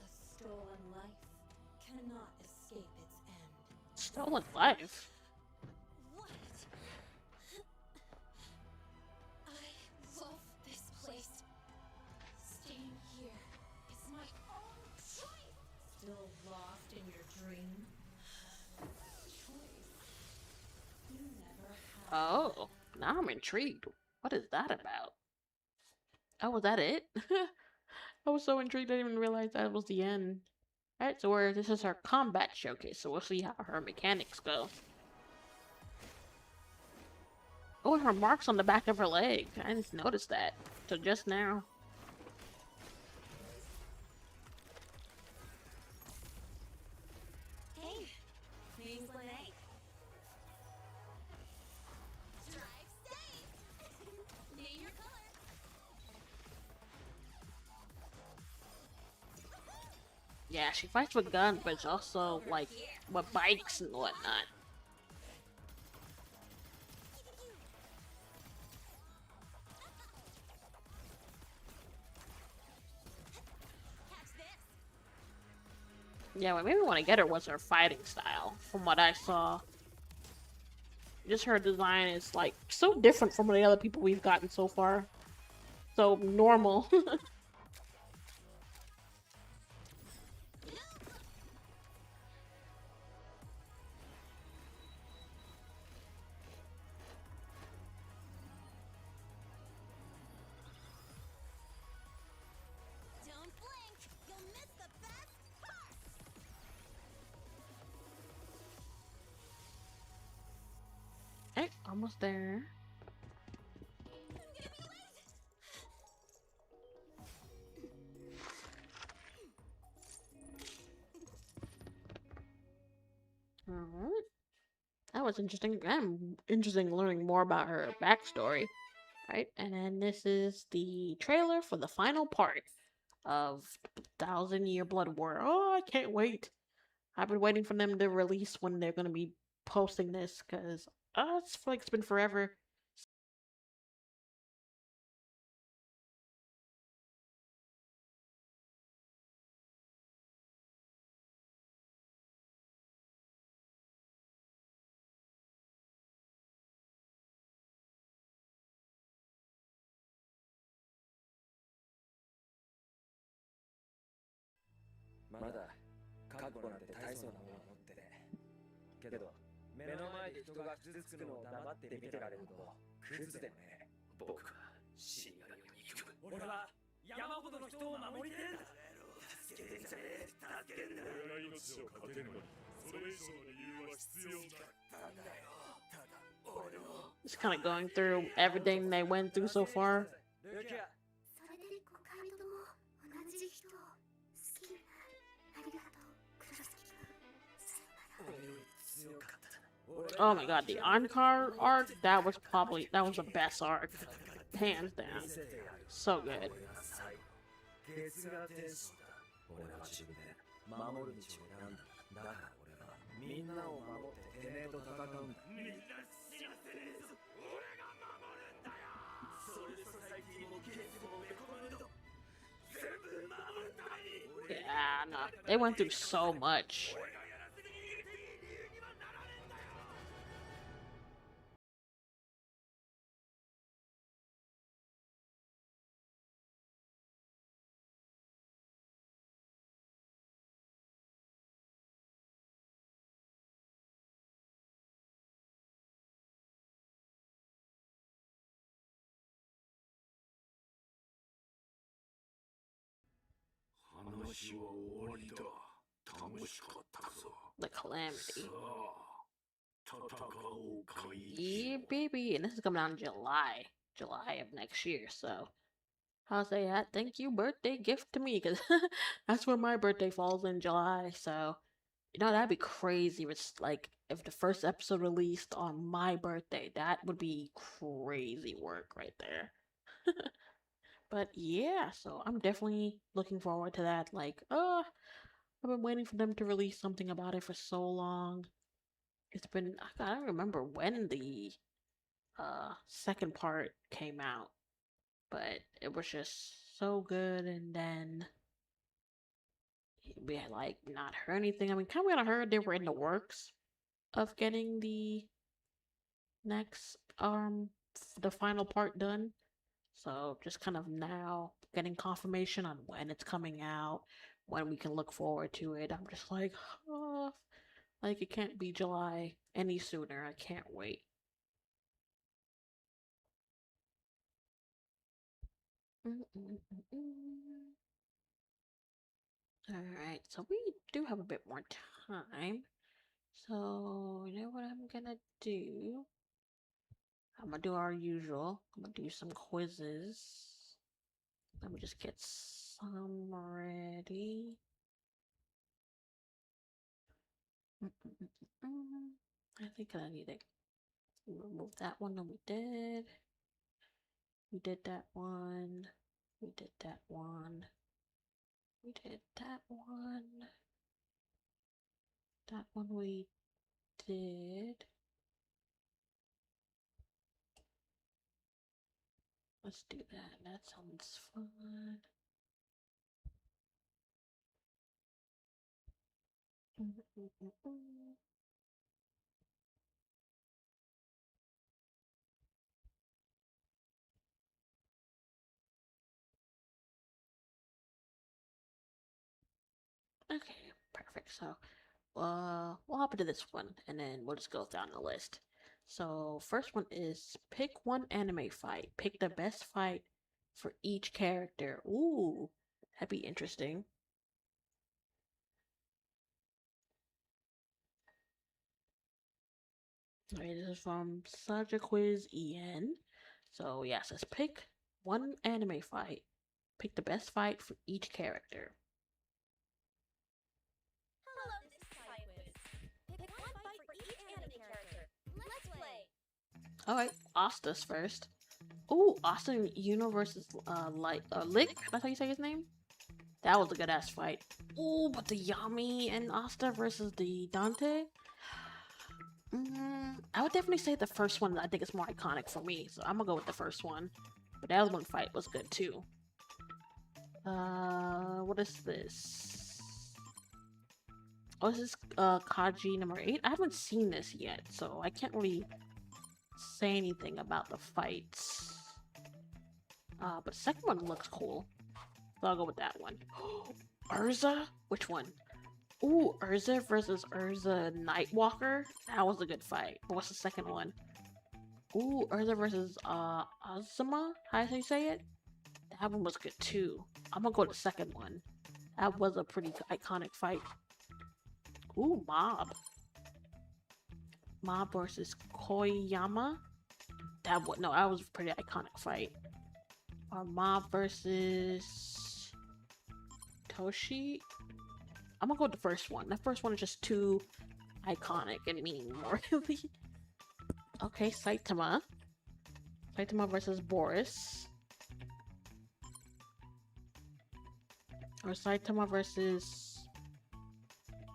B: A stolen life cannot escape its end.
A: Stolen life.
B: What? I love this place. Staying here is my own choice. Still lost in your dream? Choice. You never had.
A: Oh. Now I'm intrigued. What is that about? Oh, was that it? I was so intrigued I didn't even realize that was the end. Alright, so this is her combat showcase, so we'll see how her mechanics go. Oh, and her marks on the back of her leg. I didn't notice that. So just now.
B: Hey, name's Lene. Drive safe. Name your color.
A: Yeah, she fights with guns, but it's also like with bikes and whatnot.
B: Catch this.
A: Yeah, what made me want to get her was her fighting style, from what I saw. Just her design is like so different from the other people we've gotten so far. So normal.
B: Don't blink. You'll miss the best part.
A: Hey, almost there.
B: I'm gonna be late.
A: Alright. That was interesting. I'm interesting learning more about her backstory. Right, and then this is the trailer for the final part of Thousand Year Blood War. Oh, I can't wait. I've been waiting for them to release when they're gonna be posting this, because it's like it's been forever. Just kind of going through everything they went through so far.
C: それで5回とも同じ人を好きになる。ありがとう、黒崎君。さよなら。
A: Oh my god, the Ankar arc, that was the best arc. Hands down. So good. Yeah, no. They went through so much.
D: 話は終わりだ。楽しかったぞ。
A: The Calamity.
D: さあ、戦おうかい。
A: Yeah, baby. And this is coming out in July of next year. So I'll say that. Thank you, birthday gift to me, because that's where my birthday falls in July. So that'd be crazy. It's like if the first episode released on my birthday, that would be crazy work right there. But yeah, so I'm definitely looking forward to that. Like, I've been waiting for them to release something about it for so long. It's been I don't remember when the second part came out, but it was just so good. And then we had like not heard anything. I mean, kind of heard they were in the works of getting the next the final part done. So just kind of now getting confirmation on when it's coming out, when we can look forward to it. I'm just like, oh, like it can't be July any sooner. I can't wait. Alright, so we do have a bit more time. So, you know what I'm gonna do? I'm gonna do our usual. I'm gonna do some quizzes. Let me just get some ready. I think I need to remove that one. And we did. We did that one. We did that one. We did that one. That one we did. Let's do that. That sounds fun. Okay, perfect. So, we'll hop into this one, and then we'll just go down the list. So, first one is pick one anime fight. Pick the best fight for each character. Ooh, that'd be interesting. Okay, this is from Saja Quiz EN. So, yes, let's pick one anime fight. Pick the best fight for each character.
B: Hello, this is Cyquiz. Pick one fight for each anime character. Let's play!
A: Alright, Asta's first. Ooh, Austin Uno versus Lick. That's how you say his name. That was a good ass fight. Ooh, but the Yami and Asta versus the Dante. I would definitely say the first one. I think is more iconic for me, so I'm gonna go with the first one. But the other one fight was good too. What is this? Oh, this is Kaji number 8. I haven't seen this yet, so I can't really say anything about the fights. But the second one looks cool. So I'll go with that one. Urza? Which one? Ooh, Urza versus Urza Nightwalker? That was a good fight. But what's the second one? Ooh, Urza versus Azuma? How do you say it? That one was good too. I'm gonna go with the second one. That was a pretty iconic fight. Ooh, Mob. Mob versus Koyama? That was a pretty iconic fight. Mob versus Toshi. I'm gonna go with the first one. The first one is just too iconic and mean, really. Okay, Saitama. Saitama versus Boris. Or Saitama versus...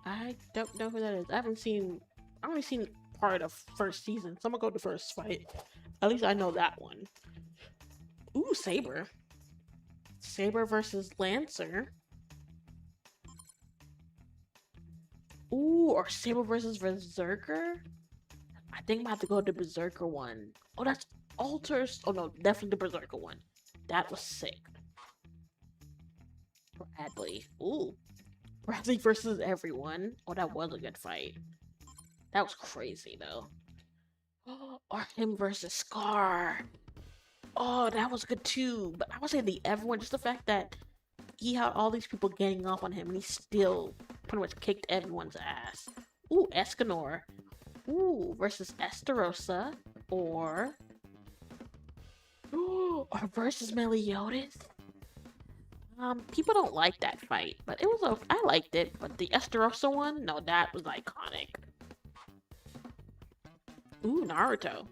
A: I don't know who that is. I've only seen part of first season, so I'm gonna go with the first fight. At least I know that one. Ooh, Saber. Saber versus Lancer. Ooh, or Saber versus Berserker? I think I'm gonna have to go with the Berserker one. Oh, that's Alters. Oh no, definitely the Berserker one. That was sick. Bradley. Ooh. Bradley versus everyone. Oh, that was a good fight. That was crazy though. Or him versus Scar. Oh, that was good too. But I would say the everyone, just the fact that he had all these people ganging up on him, and he still pretty much kicked everyone's ass. Ooh, Escanor. Ooh, versus Estarossa, or versus Meliodas. People don't like that fight, but it was I liked it. But the Estarossa one, no, that was iconic. Ooh, Naruto.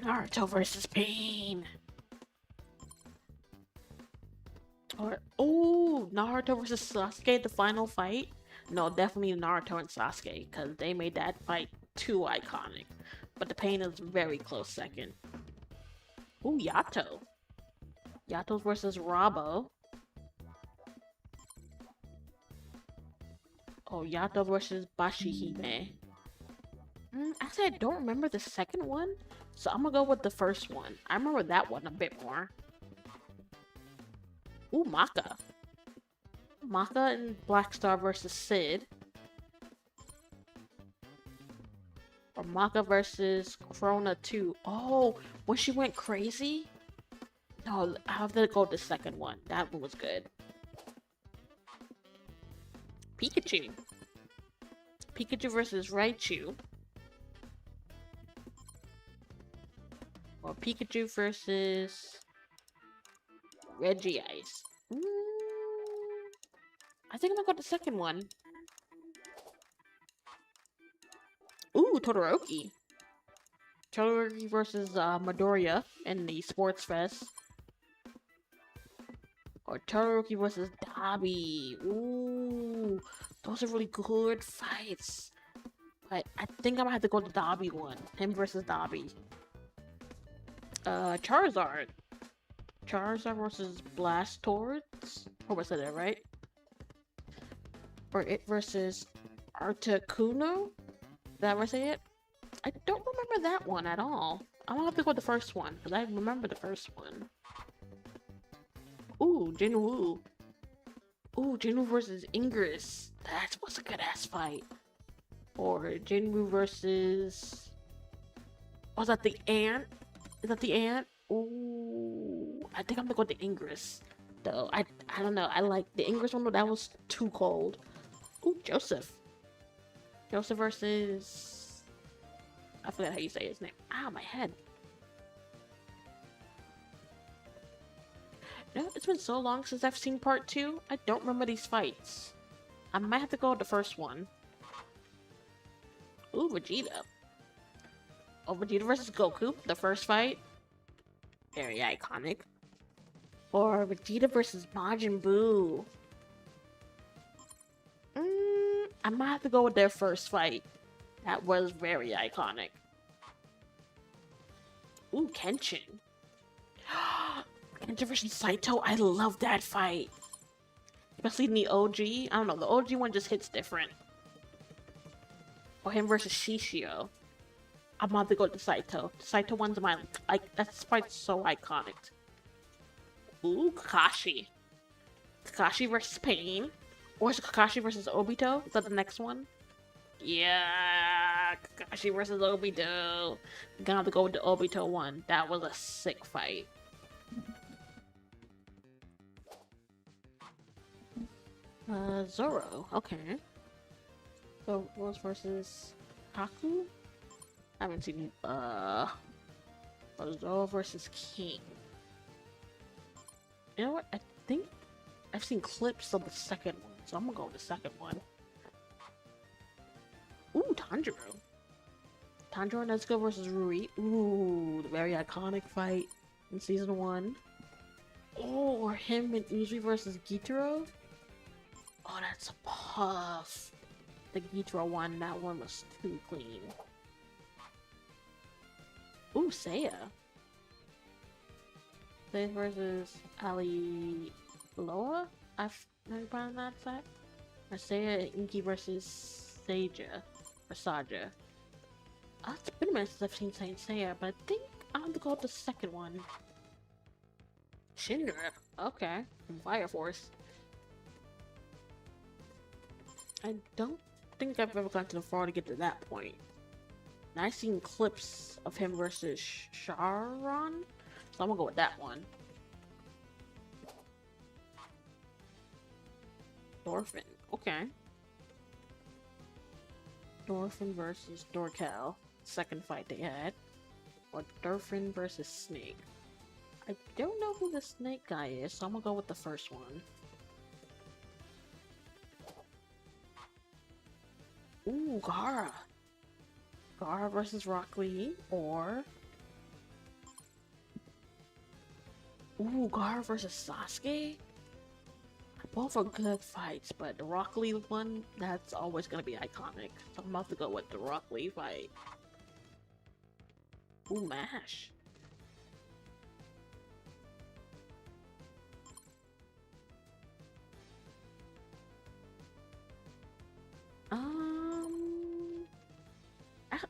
A: Naruto versus Pain. Or Naruto versus Sasuke, the final fight. No, definitely Naruto and Sasuke, because they made that fight too iconic. But the Pain is very close second. Ooh, Yato. Yato versus Rabo. Oh, Yato versus Bashihime. Actually, I don't remember the second one, so I'm gonna go with the first one. I remember that one a bit more. Ooh, Maka. Maka and Blackstar versus Sid. Or Maka versus Krona 2. Oh, when she went crazy? No, I have to go with the second one. That one was good. Pikachu. Pikachu versus Raichu. Or Pikachu versus Regice. I think I'm gonna go with the second one. Ooh, Todoroki. Todoroki versus Midoriya in the Sports Fest. Or Todoroki versus Dabi. Ooh, those are really good fights. But I think I'm gonna have to go with the Dabi one. Him versus Dabi. Charizard. Charizard versus Blastoise. Hope I said that right. Or it versus Articuno. Is that how I say it? I don't remember that one at all. I'm gonna have to go with the first one, because I remember the first one. Ooh, Jinwoo. Ooh, Jinwoo versus Ingress. That was a good ass fight. Or Jinwoo versus... Was that the ant? Is that the ant? Ooh, I think I'm gonna go with the Ingress. Though, I don't know. I like the Ingress one, but that was too cold. Ooh, Joseph. Joseph versus... I forgot how you say his name. Ow, my head. No, it's been so long since I've seen part 2. I don't remember these fights. I might have to go with the first one. Ooh, Vegeta. Oh, Vegeta versus Goku, the first fight. Very iconic. Or Vegeta versus Majin Buu. I might have to go with their first fight. That was very iconic. Ooh, Kenshin. Kenshin versus Saito. I love that fight. Especially in the OG. I don't know, the OG one just hits different. Or him versus Shishio. I'm about to go to Saito. The Saito one's my that fight's so iconic. Ooh, Kakashi. Kakashi versus Pain. Or is it Kakashi versus Obito? Is that the next one? Yeah, Kakashi versus Obito. Gonna have to go with the Obito one. That was a sick fight. Zoro. Okay. So Rose versus Haku. I haven't seen Zoro versus King. You know what? I think I've seen clips of the second one, so I'm gonna go with the second one. Ooh, Tanjiro. Tanjiro and Nezuko versus Rui. Ooh, the very iconic fight in season 1. Oh, or him and Uzui versus Gitaro. Oh, that's a puff. The Gitaro one, that one was too clean. Ooh, Seiya. Seiya versus Ali Loa? I've never pronounced that. Or Seiya and Inky versus Saja. Or Saja. It's been a minute since I've seen Saint Seiya, but I think I'm gonna go with the second one. Shinra. Okay. From Fire Force. I don't think I've ever gotten to the far to get to that point. And I've seen clips of him versus Sharon, so I'm gonna go with that one. Thorfinn. Okay. Thorfinn versus Dorcal. Second fight they had. Or Thorfinn versus Snake. I don't know who the snake guy is, so I'm gonna go with the first one. Ooh, Gara. Gara versus Rock Lee, or... Ooh, Gara versus Sasuke? Both are good fights, but the Rock Lee one, that's always gonna be iconic. So I'm about to go with the Rock Lee fight. Ooh, MASH.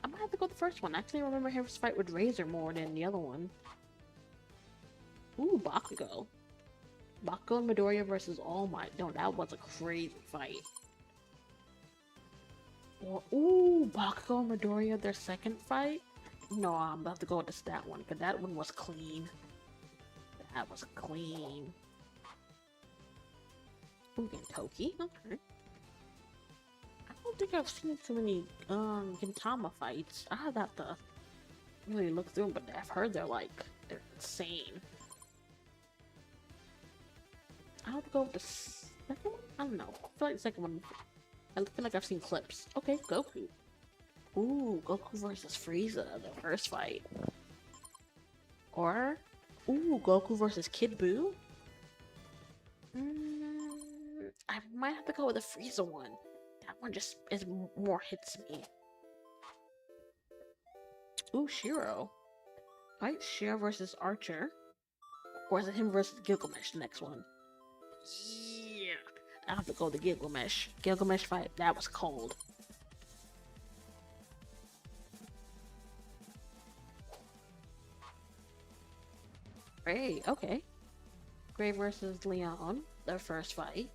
A: I might have to go with the first one. I actually remember his fight with Razor more than the other one. Ooh, Bakugo. Bakugo and Midoriya versus All Might. No, that was a crazy fight. Or, ooh, Bakugo and Midoriya, their second fight? No, I'm about to go with that one, because that one was clean. That was clean. Ooh, Gentoki? Okay. I don't think I've seen too many Gintama fights. I'd have to really look through them, but I've heard they're insane. I'll go with the second one? I don't know. I feel like the second one. I feel like I've seen clips. Okay, Goku. Ooh, Goku versus Frieza, the first fight. Or, ooh, Goku versus Kid Buu. I might have to go with the Frieza one. That one just is more hits me. Ooh, Shiro. Right, Shiro versus Archer. Or is it him versus Gilgamesh, the next one? Yeah. I have to go with the Gilgamesh. Gilgamesh fight, that was cold. Gray, okay. Gray versus Leon, their first fight.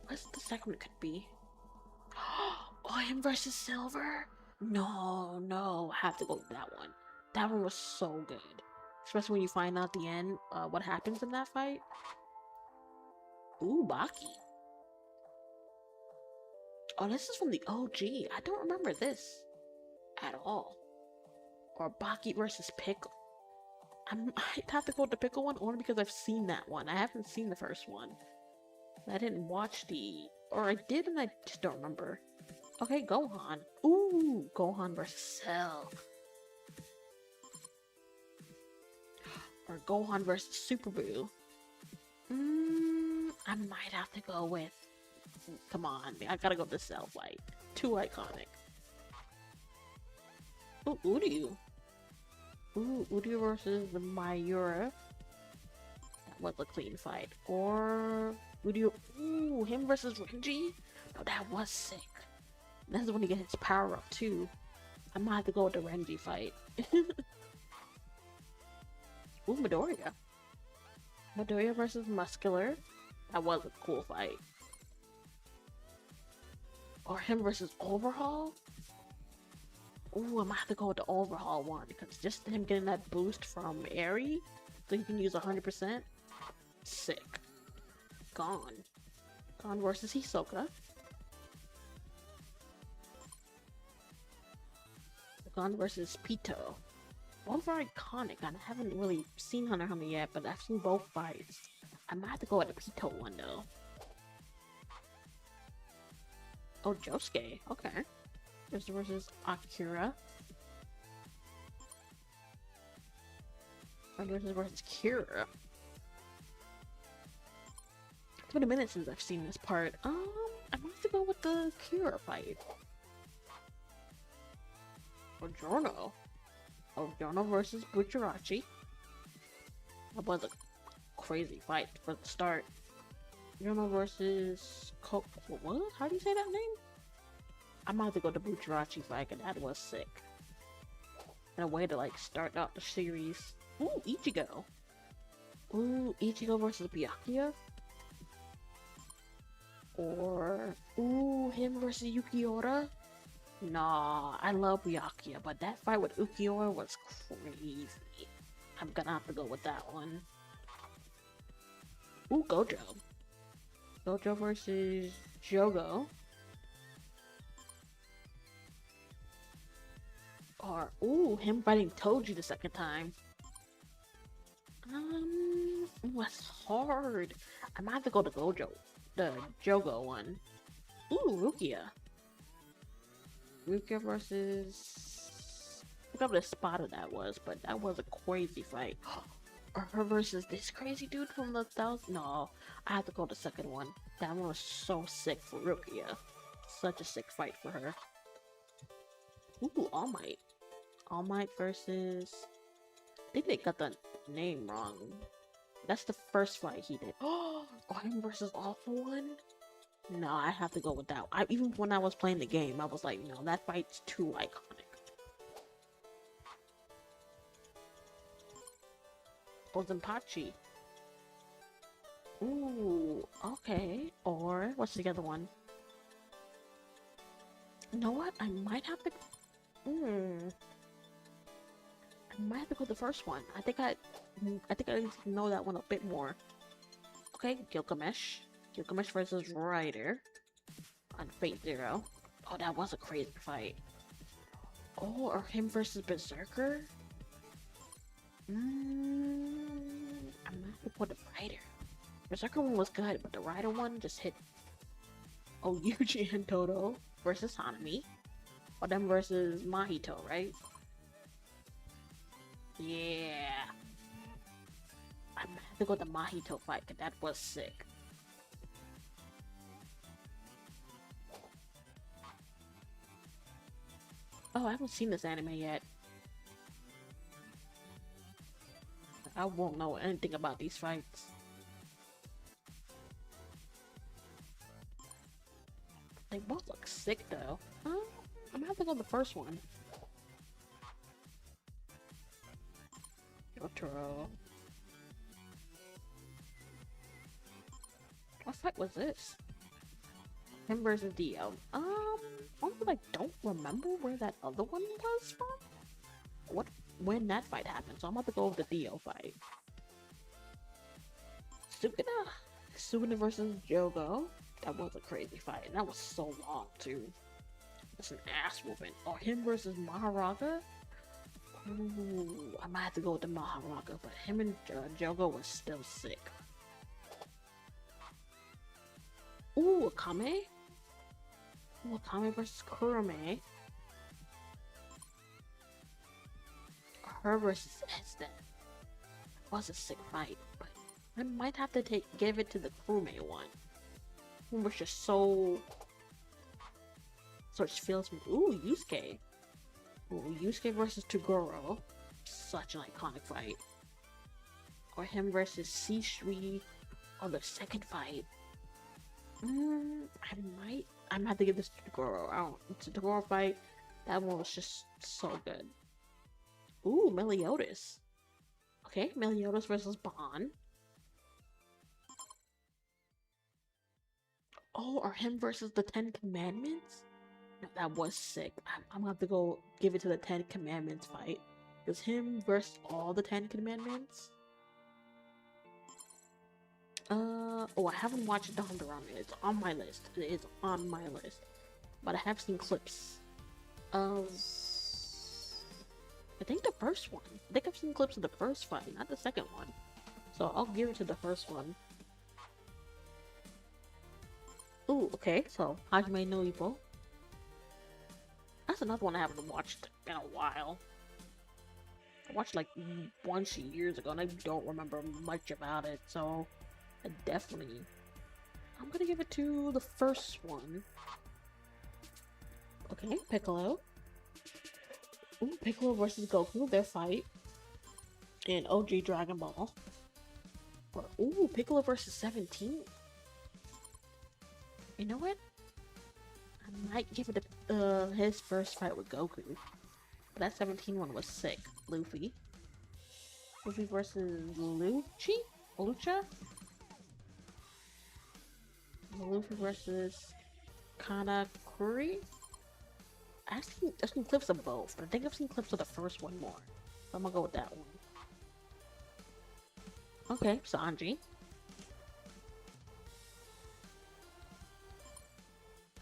A: What's the second one could be? Oh, him versus Silver? No, no, I have to go with that one. That one was so good. Especially when you find out at the end what happens in that fight. Ooh, Baki. Oh, this is from the OG. I don't remember this at all. Or Baki versus Pickle. I might have to go with the Pickle one only because I've seen that one. I haven't seen the first one. I didn't watch or I did and I just don't remember. Okay, Gohan. Ooh, Gohan versus Cell. Or Gohan versus Super Buu. I might have to go with... Come on, I gotta go with the Cell fight. Too iconic. Ooh, Uryu. Ooh, Uryu versus the Mayura. That was a clean fight. Or... Uryu... Ooh, him versus Renji? No, that was sick. That's when he gets his power up too. I might have to go with the Renji fight. Ooh, Midoriya. Midoriya versus Muscular. That was a cool fight. Or him versus Overhaul. Ooh, I might have to go with the Overhaul one because just him getting that boost from Eri, so you can use 100%. Sick. Gon versus Hisoka. Gon versus Pito. Both are iconic, and I haven't really seen Hunter x Hunter yet, but I've seen both fights. I might have to go with the Pito one though. Oh, Josuke. Okay. Josuke versus Akira. Versus Kira. It's been a minute since I've seen this part. I might have to go with the Kira fight. Or Giorno. Oh, Giorno versus Buchirachi. That was a crazy fight for the start. Giorno versus what? How do you say that name? I might have to go to Buchirachi fight, and that was sick. And a way to like start out the series. Ooh, Ichigo. Ooh, Ichigo versus Byakuya. Or ooh, him versus Yukiora. Nah, I love Byakuya, but that fight with Ukiura was crazy. I'm gonna have to go with that one. Ooh, Gojo. Gojo versus Jogo. Or, ooh, him fighting Toji the second time. That's hard. I might have to go to Gojo. The Jogo one. Ooh, Rukia. Rukia versus... I forgot what the spotter that was, but that was a crazy fight. Or her versus this crazy dude from the thousand. No, I have to go to the second one. That one was so sick for Rukia. Such a sick fight for her. Ooh, All Might. All Might versus. I think they got the name wrong. That's the first fight he did. Oh, him versus Awful One. No, I have to go with that. Even when I was playing the game, I was like, no, that fight's too iconic. Ozenpachi. Ooh, okay. Or what's the other one? You know what? I might have to. I might have to go with the first one. I think I need to know that one a bit more. Okay, Gilgamesh. Gilgamesh versus Ryder on Fate Zero. Oh, that was a crazy fight. Oh, or him versus Berserker. I might have to put the Ryder. Berserker one was good, but the Ryder one just hit. Oh, Yuji and Toto versus Hanami. Or them versus Mahito, right? Yeah. I might have to go with the Mahito fight, because that was sick. Oh, I haven't seen this anime yet. I won't know anything about these fights. They both look sick though. I'm gonna have to go with the first one. Otoro. What fight was this? Him versus Dio. I don't remember where that other one was from. When that fight happened, so I'm about to go with the Dio fight. Sukuna versus Jogo. That was a crazy fight, and that was so long too. That's an ass whooping. Or him versus Maharaga. Ooh, I might have to go with the Maharaga, but him and Jogo was still sick. Ooh, Akame. Ooh, Akame versus Kurame. Her versus Esden. Was a sick fight, but I might have to give it to the Kurume one. It was just so it feels. Ooh, Yusuke. Ooh, Yusuke versus Toguro. Such an iconic fight. Or him versus Shisui on the second fight. I might have to give this to Toguro. It's a Toguro fight. That one was just so good. Ooh, Meliodas. Okay, Meliodas versus Bond. Oh, or him versus the Ten Commandments? No, that was sick. I'm gonna have to go give it to the Ten Commandments fight. Is him versus all the Ten Commandments? Oh, I haven't watched Dandaram. It's on my list. It is on my list. But I have seen clips of... I think the first one. I think I've seen clips of the first fight, not the second one. So I'll give it to the first one. Ooh, okay, so Hajime no Ippo. That's another one I haven't watched in a while. I watched like once years ago and I don't remember much about it, so I'm gonna give it to the first one. Okay, Piccolo. Ooh, Piccolo versus Goku, their fight in OG Dragon Ball. Or, ooh, Piccolo versus 17. You know what? I might give it his first fight with Goku. But that 17 one was sick. Luffy. Luffy versus Lucha? Luffy versus Kanakuri? I've seen clips of both, but I think I've seen clips of the first one more. So I'm gonna go with that one. Okay, Sanji.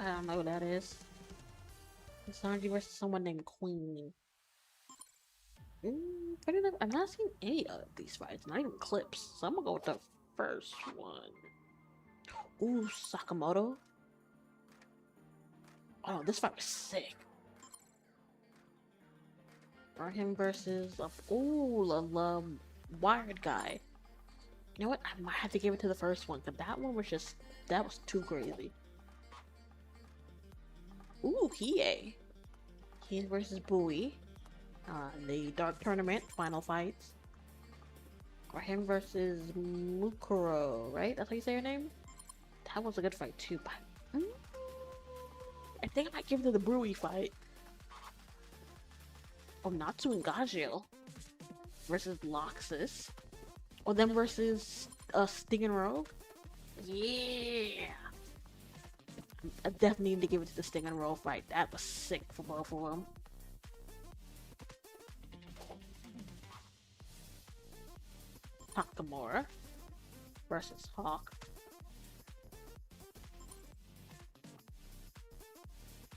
A: I don't know who that is. Sanji versus someone named Queen. Funny enough, I've not seen any of these fights, not even clips. So I'm gonna go with the first one. Ooh, Sakamoto. Oh, this fight was sick. Or him versus the wired guy. You know what? I might have to give it to the first one because that one was that was too crazy. Ooh, Hiei. Hiei versus Bowie. The Dark Tournament final fights. Or him versus Mukuro, right? That's how you say her name? That was a good fight too, but I think I might give it to the Brewy fight. Or Natsu and Gajil versus Loxus. Or them versus Sting and Rogue. Yeah! I definitely need to give it to the Sting and Rogue fight. That was sick for both of them. Takamura versus Hawk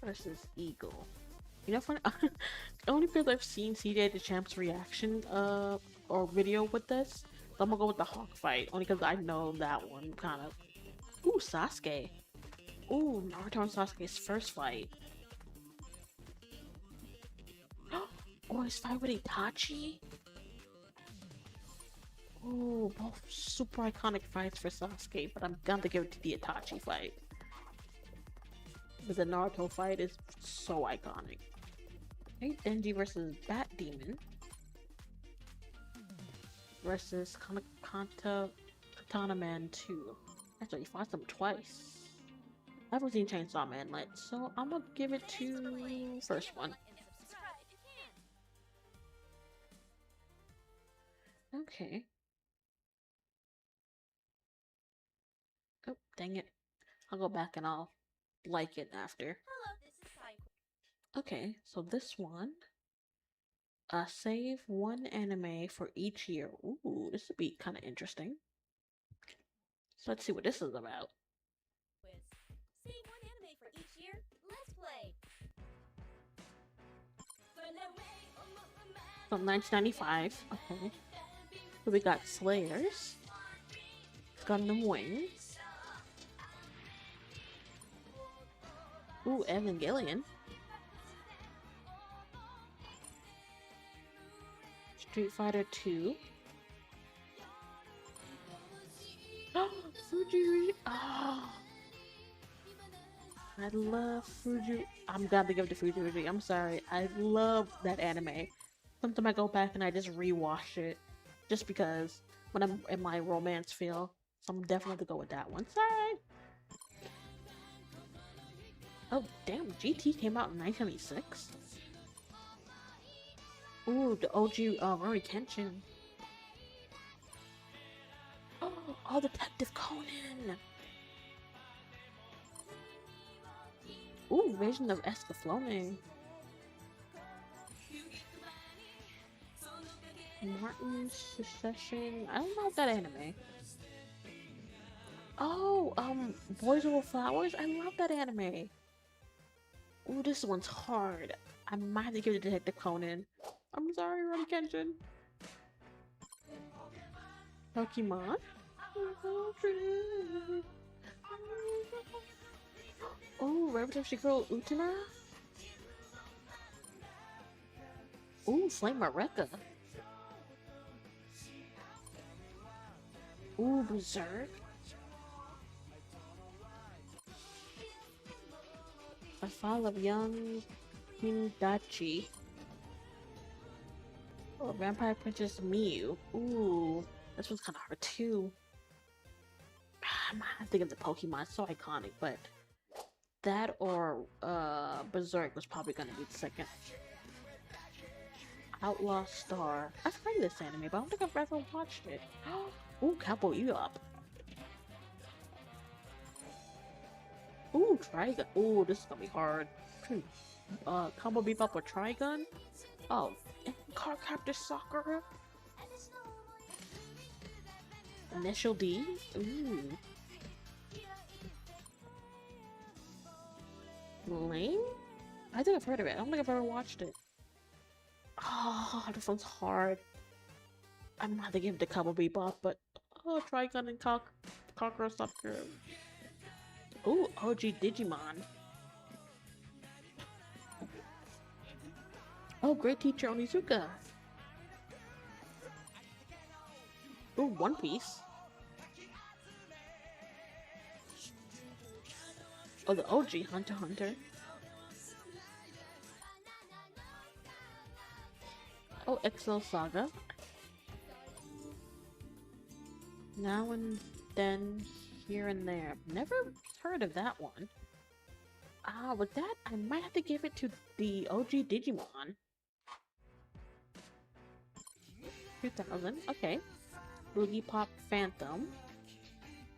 A: versus Eagle. You know, funny, only because I've seen CJ the Champ's reaction or video with this, so I'm gonna go with the Hawk fight only because I know that one kind of. Ooh, Sasuke. Ooh, Naruto and Sasuke's first fight. Oh, his fight with Itachi. Ooh, both super iconic fights for Sasuke, but I'm gonna give it to the Itachi fight. Because the Naruto fight is so iconic. Okay, Denji versus Bat Demon. Versus Katana Man 2. Actually, he fought them twice. I haven't seen Chainsaw Man yet, so I'm gonna give it to first one. Okay. Oh, dang it. I'll go back and I'll like it after. Okay, so this one. Save one anime for each year. Ooh, this would be kind of interesting. So let's see what this is about.
B: Save one anime for each year. Let's play.
A: From 1995. Okay. So we got Slayers. Gundam Wing. Ooh, Evangelion. Street Fighter 2. Fuji. Oh, I love Fuji. I'm gonna give it to Fuji. I'm sorry. I love that anime. Sometimes I go back and I just rewatch it. Just because when I'm in my romance feel. So I'm definitely gonna go with that one. Sorry. Oh, damn. GT came out in 1996. Ooh, the OG Rory Kenshin. Oh, Detective Conan. Ooh, Vision of Escaflowne. Martin's Secession. I don't know that anime. Oh, Boys Over Flowers. I love that anime. Ooh, this one's hard. I might have to give it to Detective Conan. I'm sorry, Rory Kenshin. Pokemon. Oh, Rabbit Shikoro Utena. Ooh, Flame Mareka. Ooh, Berserk. A Fall of Young Hindachi. Oh, Vampire Princess Miyu. Ooh, this one's kind of hard too. I might have to give the Pokemon. It's so iconic, but that or Berserk was probably gonna be the second. Outlaw Star. I've heard of this anime, but I don't think I've ever watched it. Ooh, Cowboy Bebop. Ooh, Trigun. Ooh, this is gonna be hard. Combo Bebop or Trigun? Oh, and Cardcaptor Sakura? Initial D? Ooh. Lame? I think I've heard of it. I don't think I've ever watched it. Oh, this one's hard. I'm gonna have to give it to Cowboy Bebop, but oh, Trigun and Conqueror Subgirl. Ooh, OG Digimon. Oh, great teacher Onizuka. Ooh, One Piece. Oh, the OG Hunter x Hunter. Oh, Excel Saga. Now and then, here and there. Never heard of that one. With that, I might have to give it to the OG Digimon. 2000, okay. Boogie Pop Phantom.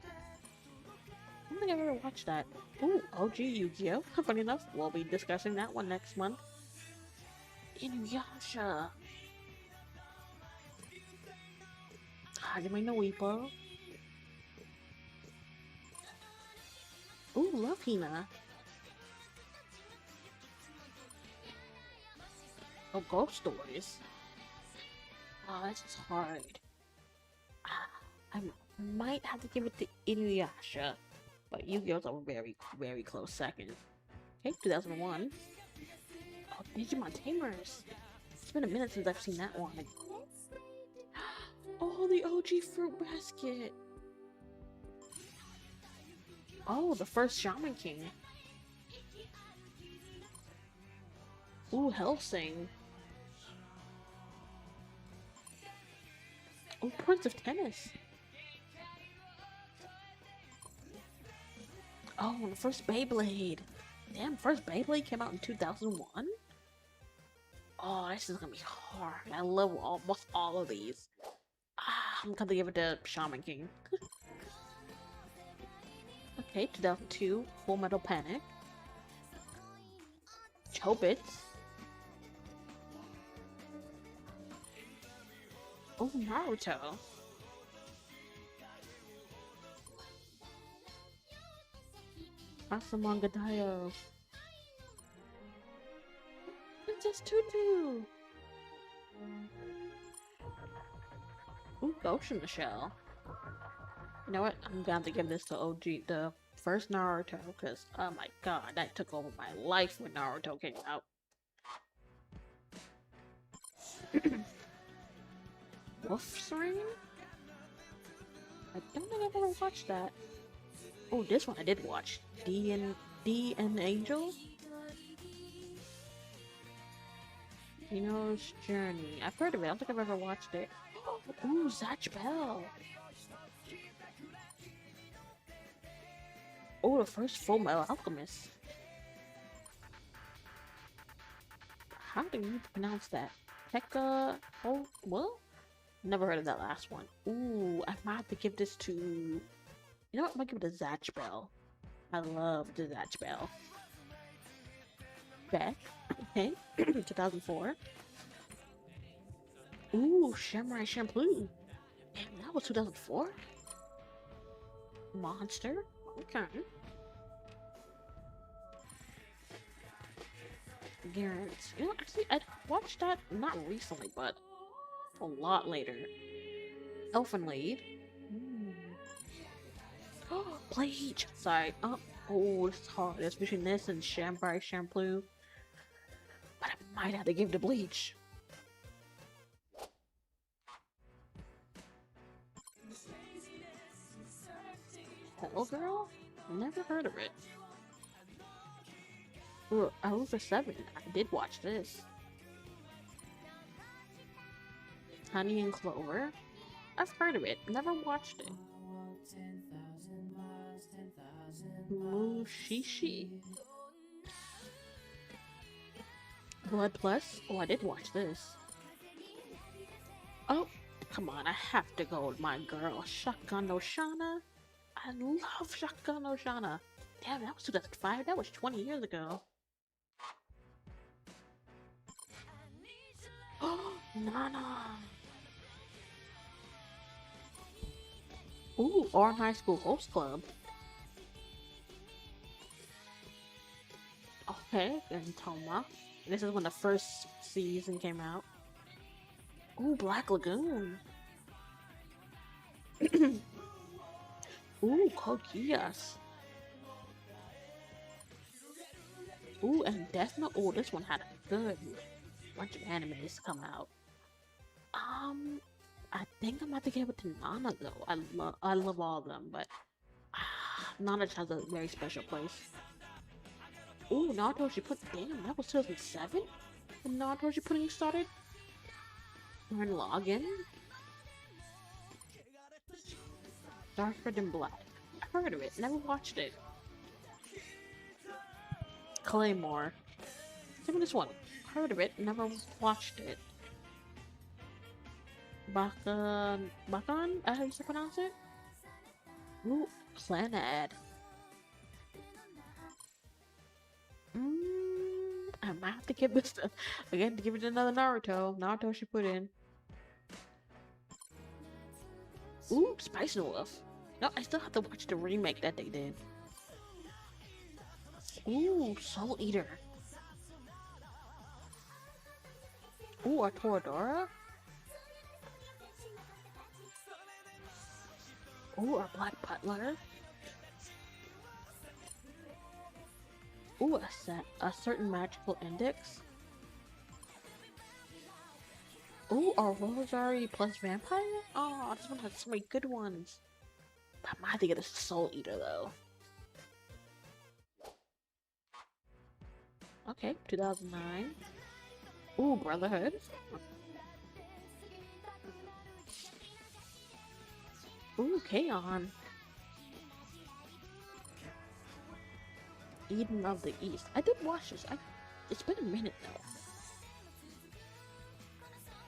A: I don't think I've ever watched that. Ooh, OG Yu-Gi-Oh! Funny enough, we'll be discussing that one next month. Inuyasha. Hajime no Ippo. Ooh, love Fena. Oh, Ghost Stories. Oh, this is hard. I might have to give it to Inuyasha, but Yu-Gi-Oh's a very, very close second. Okay, 2001. Oh, Digimon Tamers. It's been a minute since I've seen that one. Oh, the OG Fruit Basket. Oh, the first Shaman King. Ooh, Hellsing. Oh, Prince of Tennis. Oh, the first Beyblade. Damn, first Beyblade came out in 2001? Oh, this is gonna be hard. I love almost all of these. I'm gonna give it to Shaman King. Okay, 2002, Full Metal Panic. Chobits. Oh, Naruto. Asamanga Daioh. Princess Tutu. Ooh, Ghost in the Shell. You know what? I'm gonna have to give this to OG, the first Naruto, because, oh my god, that took over my life when Naruto came out. Wolf's Rain? I don't think I've ever watched that. Oh, this one I did watch. D and Angel? Hino's Journey. I've heard of it. I don't think I've ever watched it. Ooh, Zatch Bell. Oh, the first Full Metal Alchemist. How do you pronounce that? Tekka... Oh, well? Never heard of that last one. Ooh, I might have to give this to... You know what? I might give it to Zatch Bell. I love the Zatch Bell. Beck. Okay. 2004. Ooh, Samurai Champloo. Damn, that was 2004? Monster? Okay. Garrett. You know, actually, I watched that not recently, but a lot later. Elfen Lied. Oh, Bleach! Sorry. Oh, it's hard. It's between this and Samurai Champloo. But I might have to give to Bleach. Hell Girl? Never heard of it. Ooh, Aruka 7. I did watch this. Honey and Clover. I've heard of it. Never watched it. Mushishi. Blood Plus? Oh, I did watch this. Oh, come on. I have to go with my girl, Shotgun no Shana. I love Shotgun no Shana. Damn, that was 2005. That was 20 years ago. Oh, Nana. Ooh, Oran High School Host Club. Okay, and Toma. This is when the first season came out. Ooh, Black Lagoon. Ooh, Code Geass. Ooh, and Death Note. Ooh, this one had a good bunch of animes come out. Um, I think I'm about to give it to Nana though. I love all of them, but Nana has a very special place. Ooh, Naruto she put damn that was 2007 when Naruto she putting started. We're in login. Darker than Black. I heard of it, never watched it. Claymore. Look at this one. Heard of it, never watched it. Bakan? How you pronounce it? Ooh, Clanad. I might have to give this again to give it another Naruto. Naruto she put in. Ooh, Spice and Wolf. No, I still have to watch the remake that they did. Ooh, Soul Eater. Ooh, a Toradora. Ooh, a Black Butler. Ooh, a certain magical index. Ooh, a Rosary plus Vampire? Oh, this one has so many good ones. I might have to get a Soul Eater though. Okay, 2009. Ooh, Brotherhood. Ooh, Kaon. Eden of the East. I did watch this. It's been a minute though.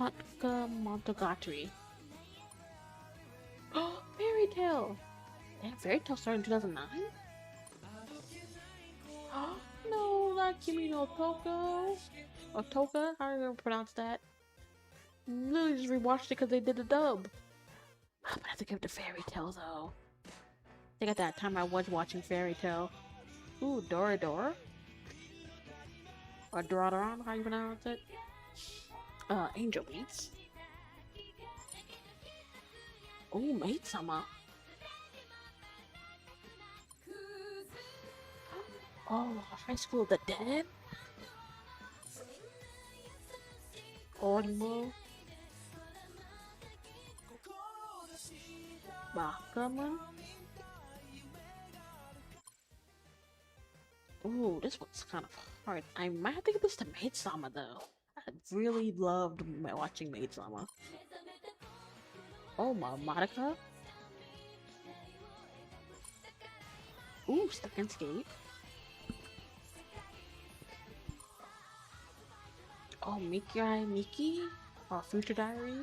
A: Matka Monogatari. Oh, Fairy Tail! Damn, Fairy Tail started in 2009? Oh, no, not Kimi no Toko. Or Toka, how do you pronounce that? Literally just rewatched it because they did the dub. I'm gonna have to give it to Fairy Tail though. I think at that time I was watching Fairy Tail. Ooh, Dora Dora? Or Doradoron, how you pronounce it? Angel Beats. Ooh, Maid Summer. Oh, High School of the Dead? Ormo. Bakuman. Ooh, this one's kind of hard. I might have to give this to Maid Sama though. I really loved watching Maid Sama. Oh, Madoka. Ooh, Stuck and Skate. Oh, Miki? Oh, Future Diary.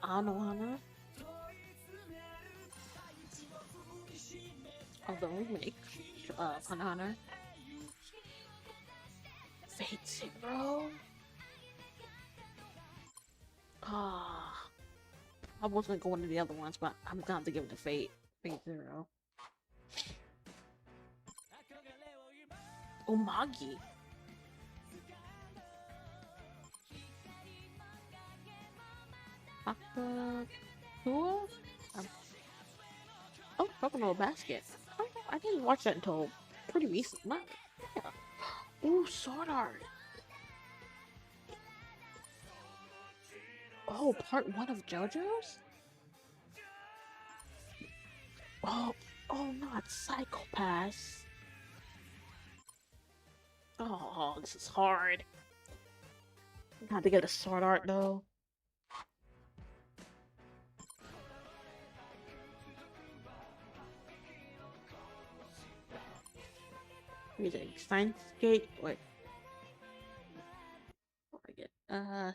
A: Anohana. Oh, the remake of Hunter x Hunter. Fate Zero. Ah, I was gonna go into the other ones, but I'm gonna have to give it to Fate. Fate Zero. Umagi. Akakua? Oh, Pokemon Basket. Oh, I didn't watch that until pretty recent. Yeah. Ooh, Sword Art. Oh, part 1 of JoJo's? Oh, not Psychopaths. Oh, this is hard. I have to get a Sword Art though. Music. Steins Gate. Wait. What I get?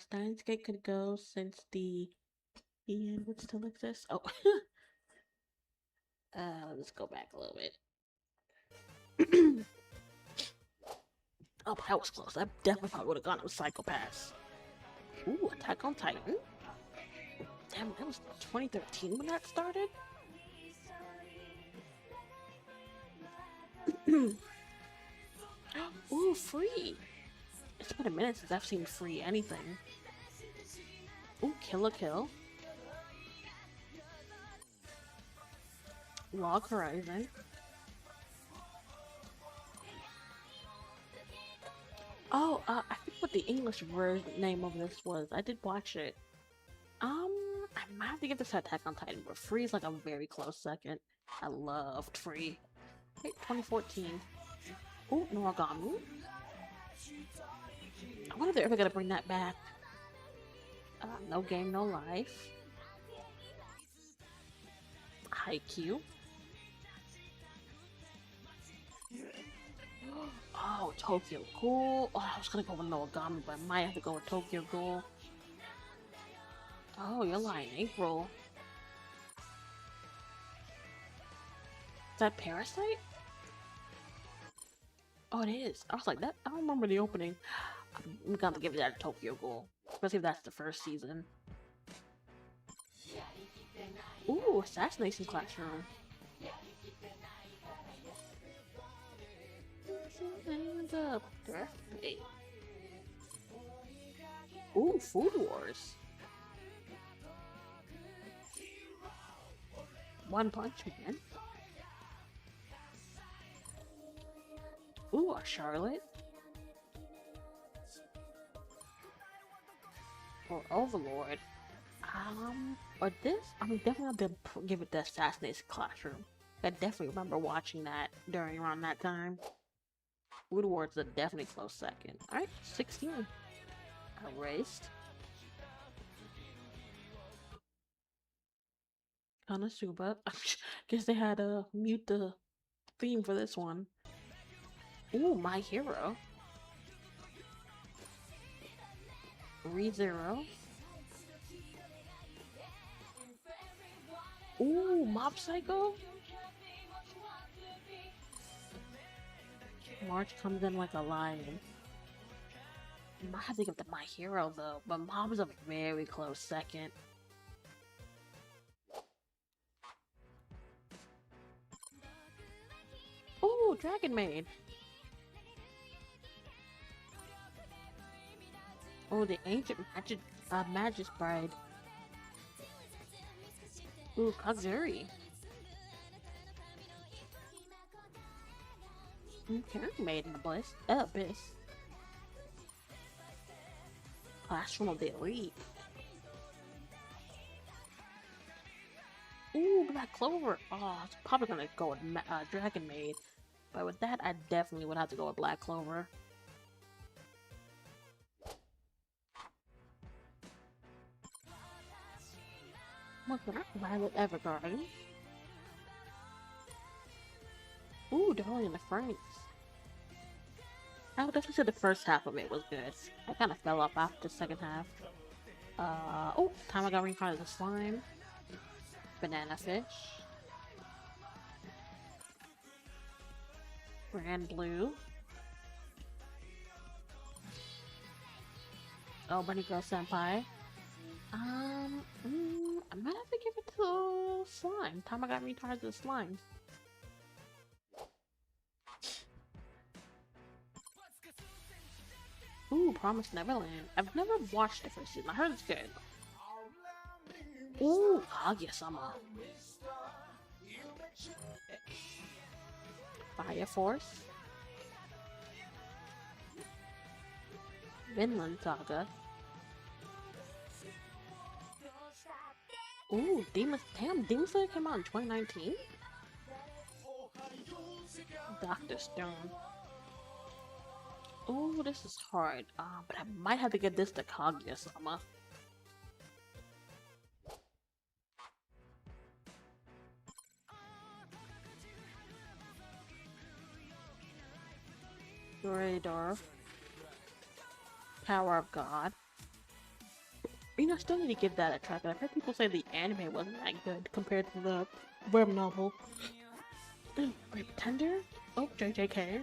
A: Steins Gate could go since the end would still exist. Oh. Let's go back a little bit. Oh, that was close. I definitely probably would have gone with Psychopaths. Ooh, Attack on Titan. Damn, that was 2013 when that started? Ooh, free. It's been a minute since I've seen free anything. Ooh, Kill a Kill. Log Horizon. Oh, I think what the English version name of this was. I did watch it. I might have to give this to Attack on Titan, but Free is like a very close second. I loved Free. Hey, 2014. Ooh, Noragami. I wonder if they're ever gonna bring that back. No Game, No Life. Haikyuu. Oh, Tokyo Ghoul. Oh, I was gonna go with Noragami, but I might have to go with Tokyo Ghoul. Oh, you're lying, April. Is that Parasite? Oh, it is. I was like, that. I don't remember the opening. I'm gonna give it that to Tokyo Ghoul, especially if that's the first season. Ooh, Assassination Classroom. And birthday. Ooh, Food Wars. One Punch Man. Ooh, Charlotte. Or Overlord. Or this? I'm definitely gonna give it the Assassination Classroom. I definitely remember watching that during around that time. Food Wars is a definitely close second. Alright, 16. Erased. Konosuba. Guess they had to mute the theme for this one. Ooh, My Hero. ReZero. Ooh, Mob Psycho. March comes in like a lion. I might have to give to My Hero though, but Mob is a very close second. Ooh, Dragon Maid. Oh, the Ancient Magus Bride. Ooh, Kazuri. Okay, Maid in the Abyss. Classroom of the Elite. Ooh, Black Clover. Oh, I was probably gonna go with Dragon Maid. But with that, I definitely would have to go with Black Clover. What's that? Violet Evergarden. Ooh, Darling in the Franxx. I would definitely say the first half of it was good. I kind of fell off after the second half. Oh, time I got reincarnated as a slime. Banana Fish. Grand Blue. Oh, Bunny Girl Senpai. I might have to give it to Slime. Time I got reincarnated as Slime. Ooh, Promised Neverland. I've never watched the first season. I heard it's good. Ooh, Kaguya-sama. Fire Force. Vinland Saga. Ooh, Demon Slayer came out in 2019? Dr. Stone. Oh, this is hard. But I might have to get this to Kaguya-sama. Radar. Power of God. You know, I still need to give that a try. I've heard people say the anime wasn't that good compared to the web novel. Great Pretender? Oh, JJK.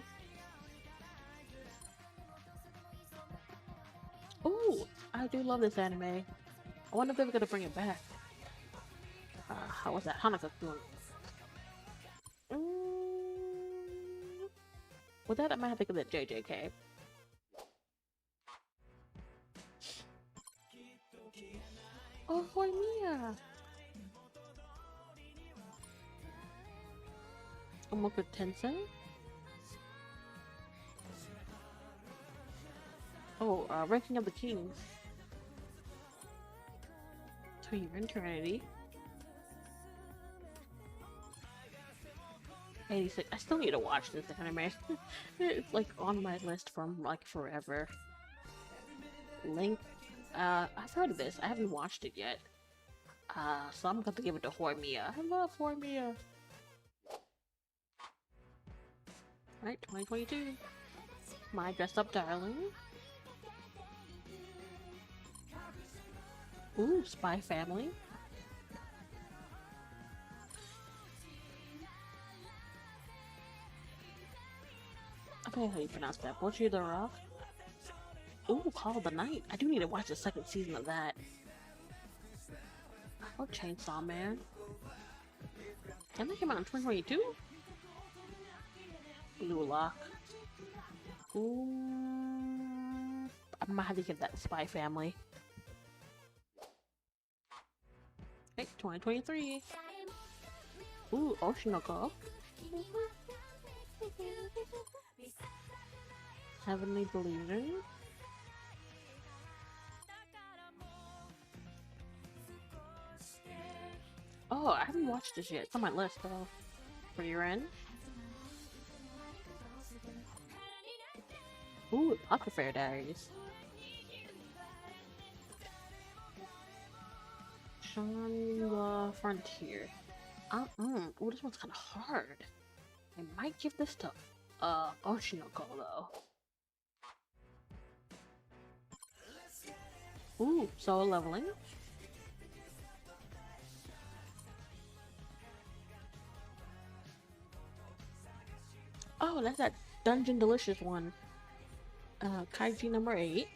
A: Oh, I do love this anime. I wonder if they're gonna bring it back. How was that? Hanaka-kun. With that, I might have to give it JJK. Oh, Hormia! Omoku Tensei? Oh, Ranking of the Kings. To Your Eternity. 86. I still need to watch this anime. It's like on my list from like forever. Link. I've heard of this. I haven't watched it yet. So I'm going to give it to Hormia. I love Hormia. Alright, 2022. My Dressed Up Darling. Ooh, Spy Family. I don't know how you pronounce that. Butcher the Rock. Ooh, Call of the Night. I do need to watch the second season of that. Oh, Chainsaw Man. And that came out in 2022? Blue Lock. Ooh. I might have to give that Spy Family. Hey, 2023. Ooh, Oshinoko. Heavenly Believer. Oh, I haven't watched this yet. It's on my list though. For your end. Ooh, Aquifer Diaries. Shangla Frontier. Ooh, this one's kind of hard. I might give this to Oshinoko though. Ooh, Solo Leveling. Oh, that's that Dungeon Delicious one. Kaiji number 8.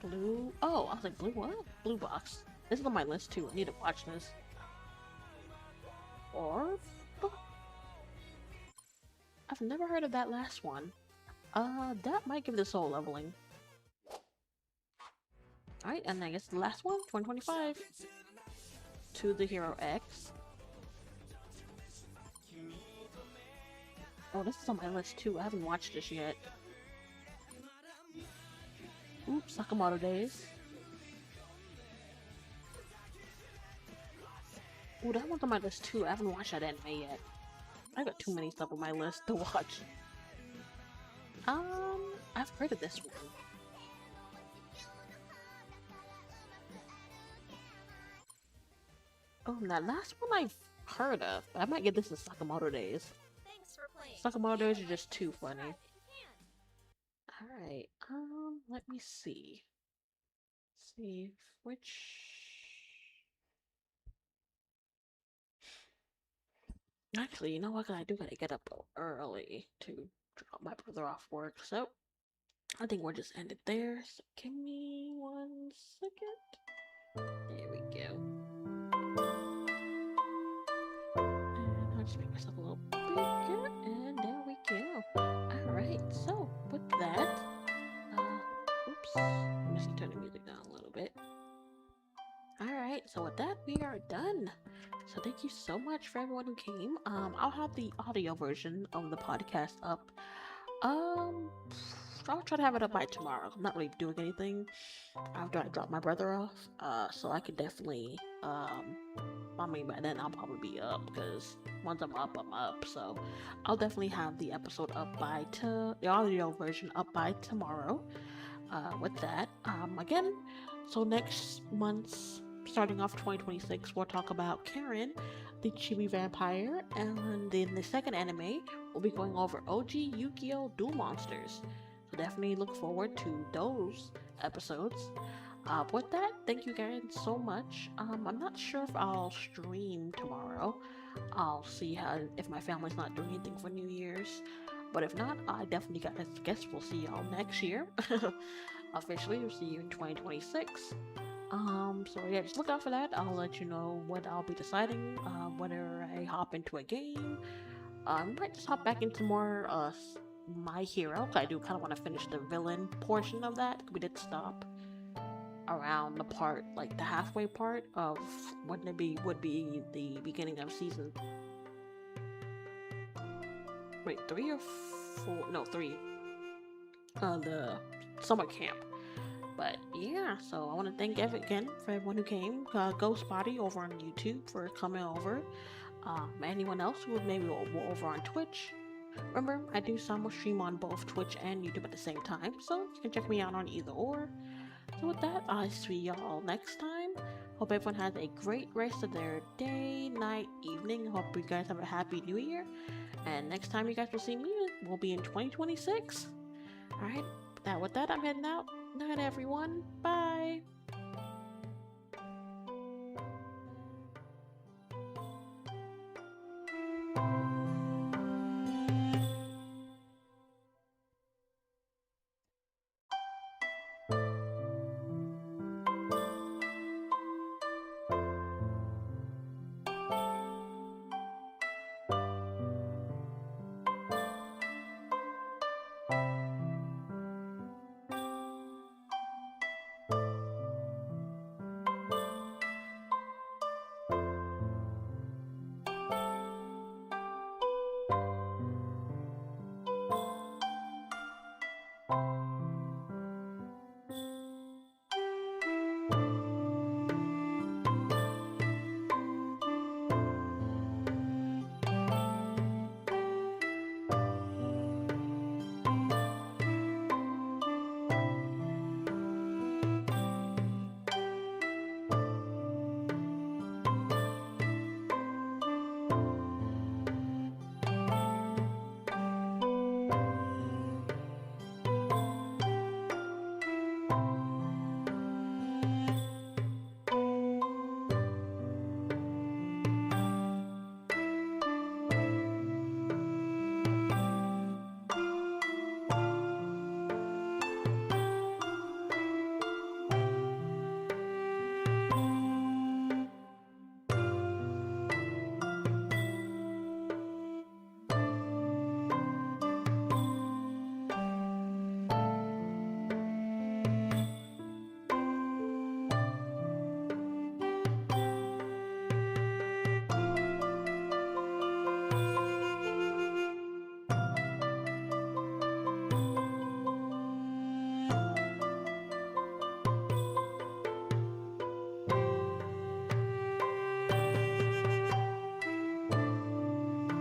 A: Blue. Oh, I was like, blue what? Blue box. This is on my list too. I need to watch this. Orb? I've never heard of that last one. That might give this Soul Leveling. Alright, and I guess the last one, 2025. To the Hero X. Oh, this is on my list too. I haven't watched this yet. Oops, Sakamoto Days. Ooh, that one's on my list too. I haven't watched that anime yet. I got too many stuff on my list to watch. I've heard of this one. Oh, that last one I've heard of, but I might get this in Sakamoto Days.
B: Thanks for playing.
A: Sakamoto Days are just too funny. Alright, let me see. See which... Actually, you know what? I do gotta get up early to drop my brother off work, so I think we'll just end it there. So give me 1 second. There we go. And I'll just make myself a little bigger, and there we go. Alright, so with that, oops, I'm just gonna turn the music down a little bit. Alright, so with that, we are done. So thank you so much for everyone who came. I'll have the audio version of the podcast up. I'll try to have it up by tomorrow. I'm not really doing anything after I drop my brother off. So I could definitely, I mean, by then I'll probably be up, because once I'm up, I'm up. So I'll definitely have the episode up by the audio version up by tomorrow. With that, again, so next month's, starting off 2026, we'll talk about Karen, the Chibi Vampire, and in the second anime, we'll be going over OG Yu-Gi-Oh! Duel Monsters. So definitely look forward to those episodes. With that, thank you guys so much. I'm not sure if I'll stream tomorrow. I'll see if my family's not doing anything for New Year's. But if not, I definitely guess we'll see y'all next year. Officially, we'll see you in 2026. So yeah, just look out for that. I'll let you know what I'll be deciding, whether I hop into a game. Might just hop back into more My Hero. 'Cause I do kind of want to finish the villain portion of that. We did stop around the part, like the halfway part of what would be the beginning of season. Wait, 3 or 4? No, 3. The summer camp. But yeah, so I want to thank Ev again for everyone who came. Ghost Body over on YouTube for coming over. Anyone else who maybe over on Twitch. Remember, I do simul stream on both Twitch and YouTube at the same time, so you can check me out on either or. So with that, I'll see y'all next time. Hope everyone has a great rest of their day, night, evening. Hope you guys have a happy new year. And next time you guys will see me will be in 2026. Alright, with that, I'm heading out. Night, everyone. Bye.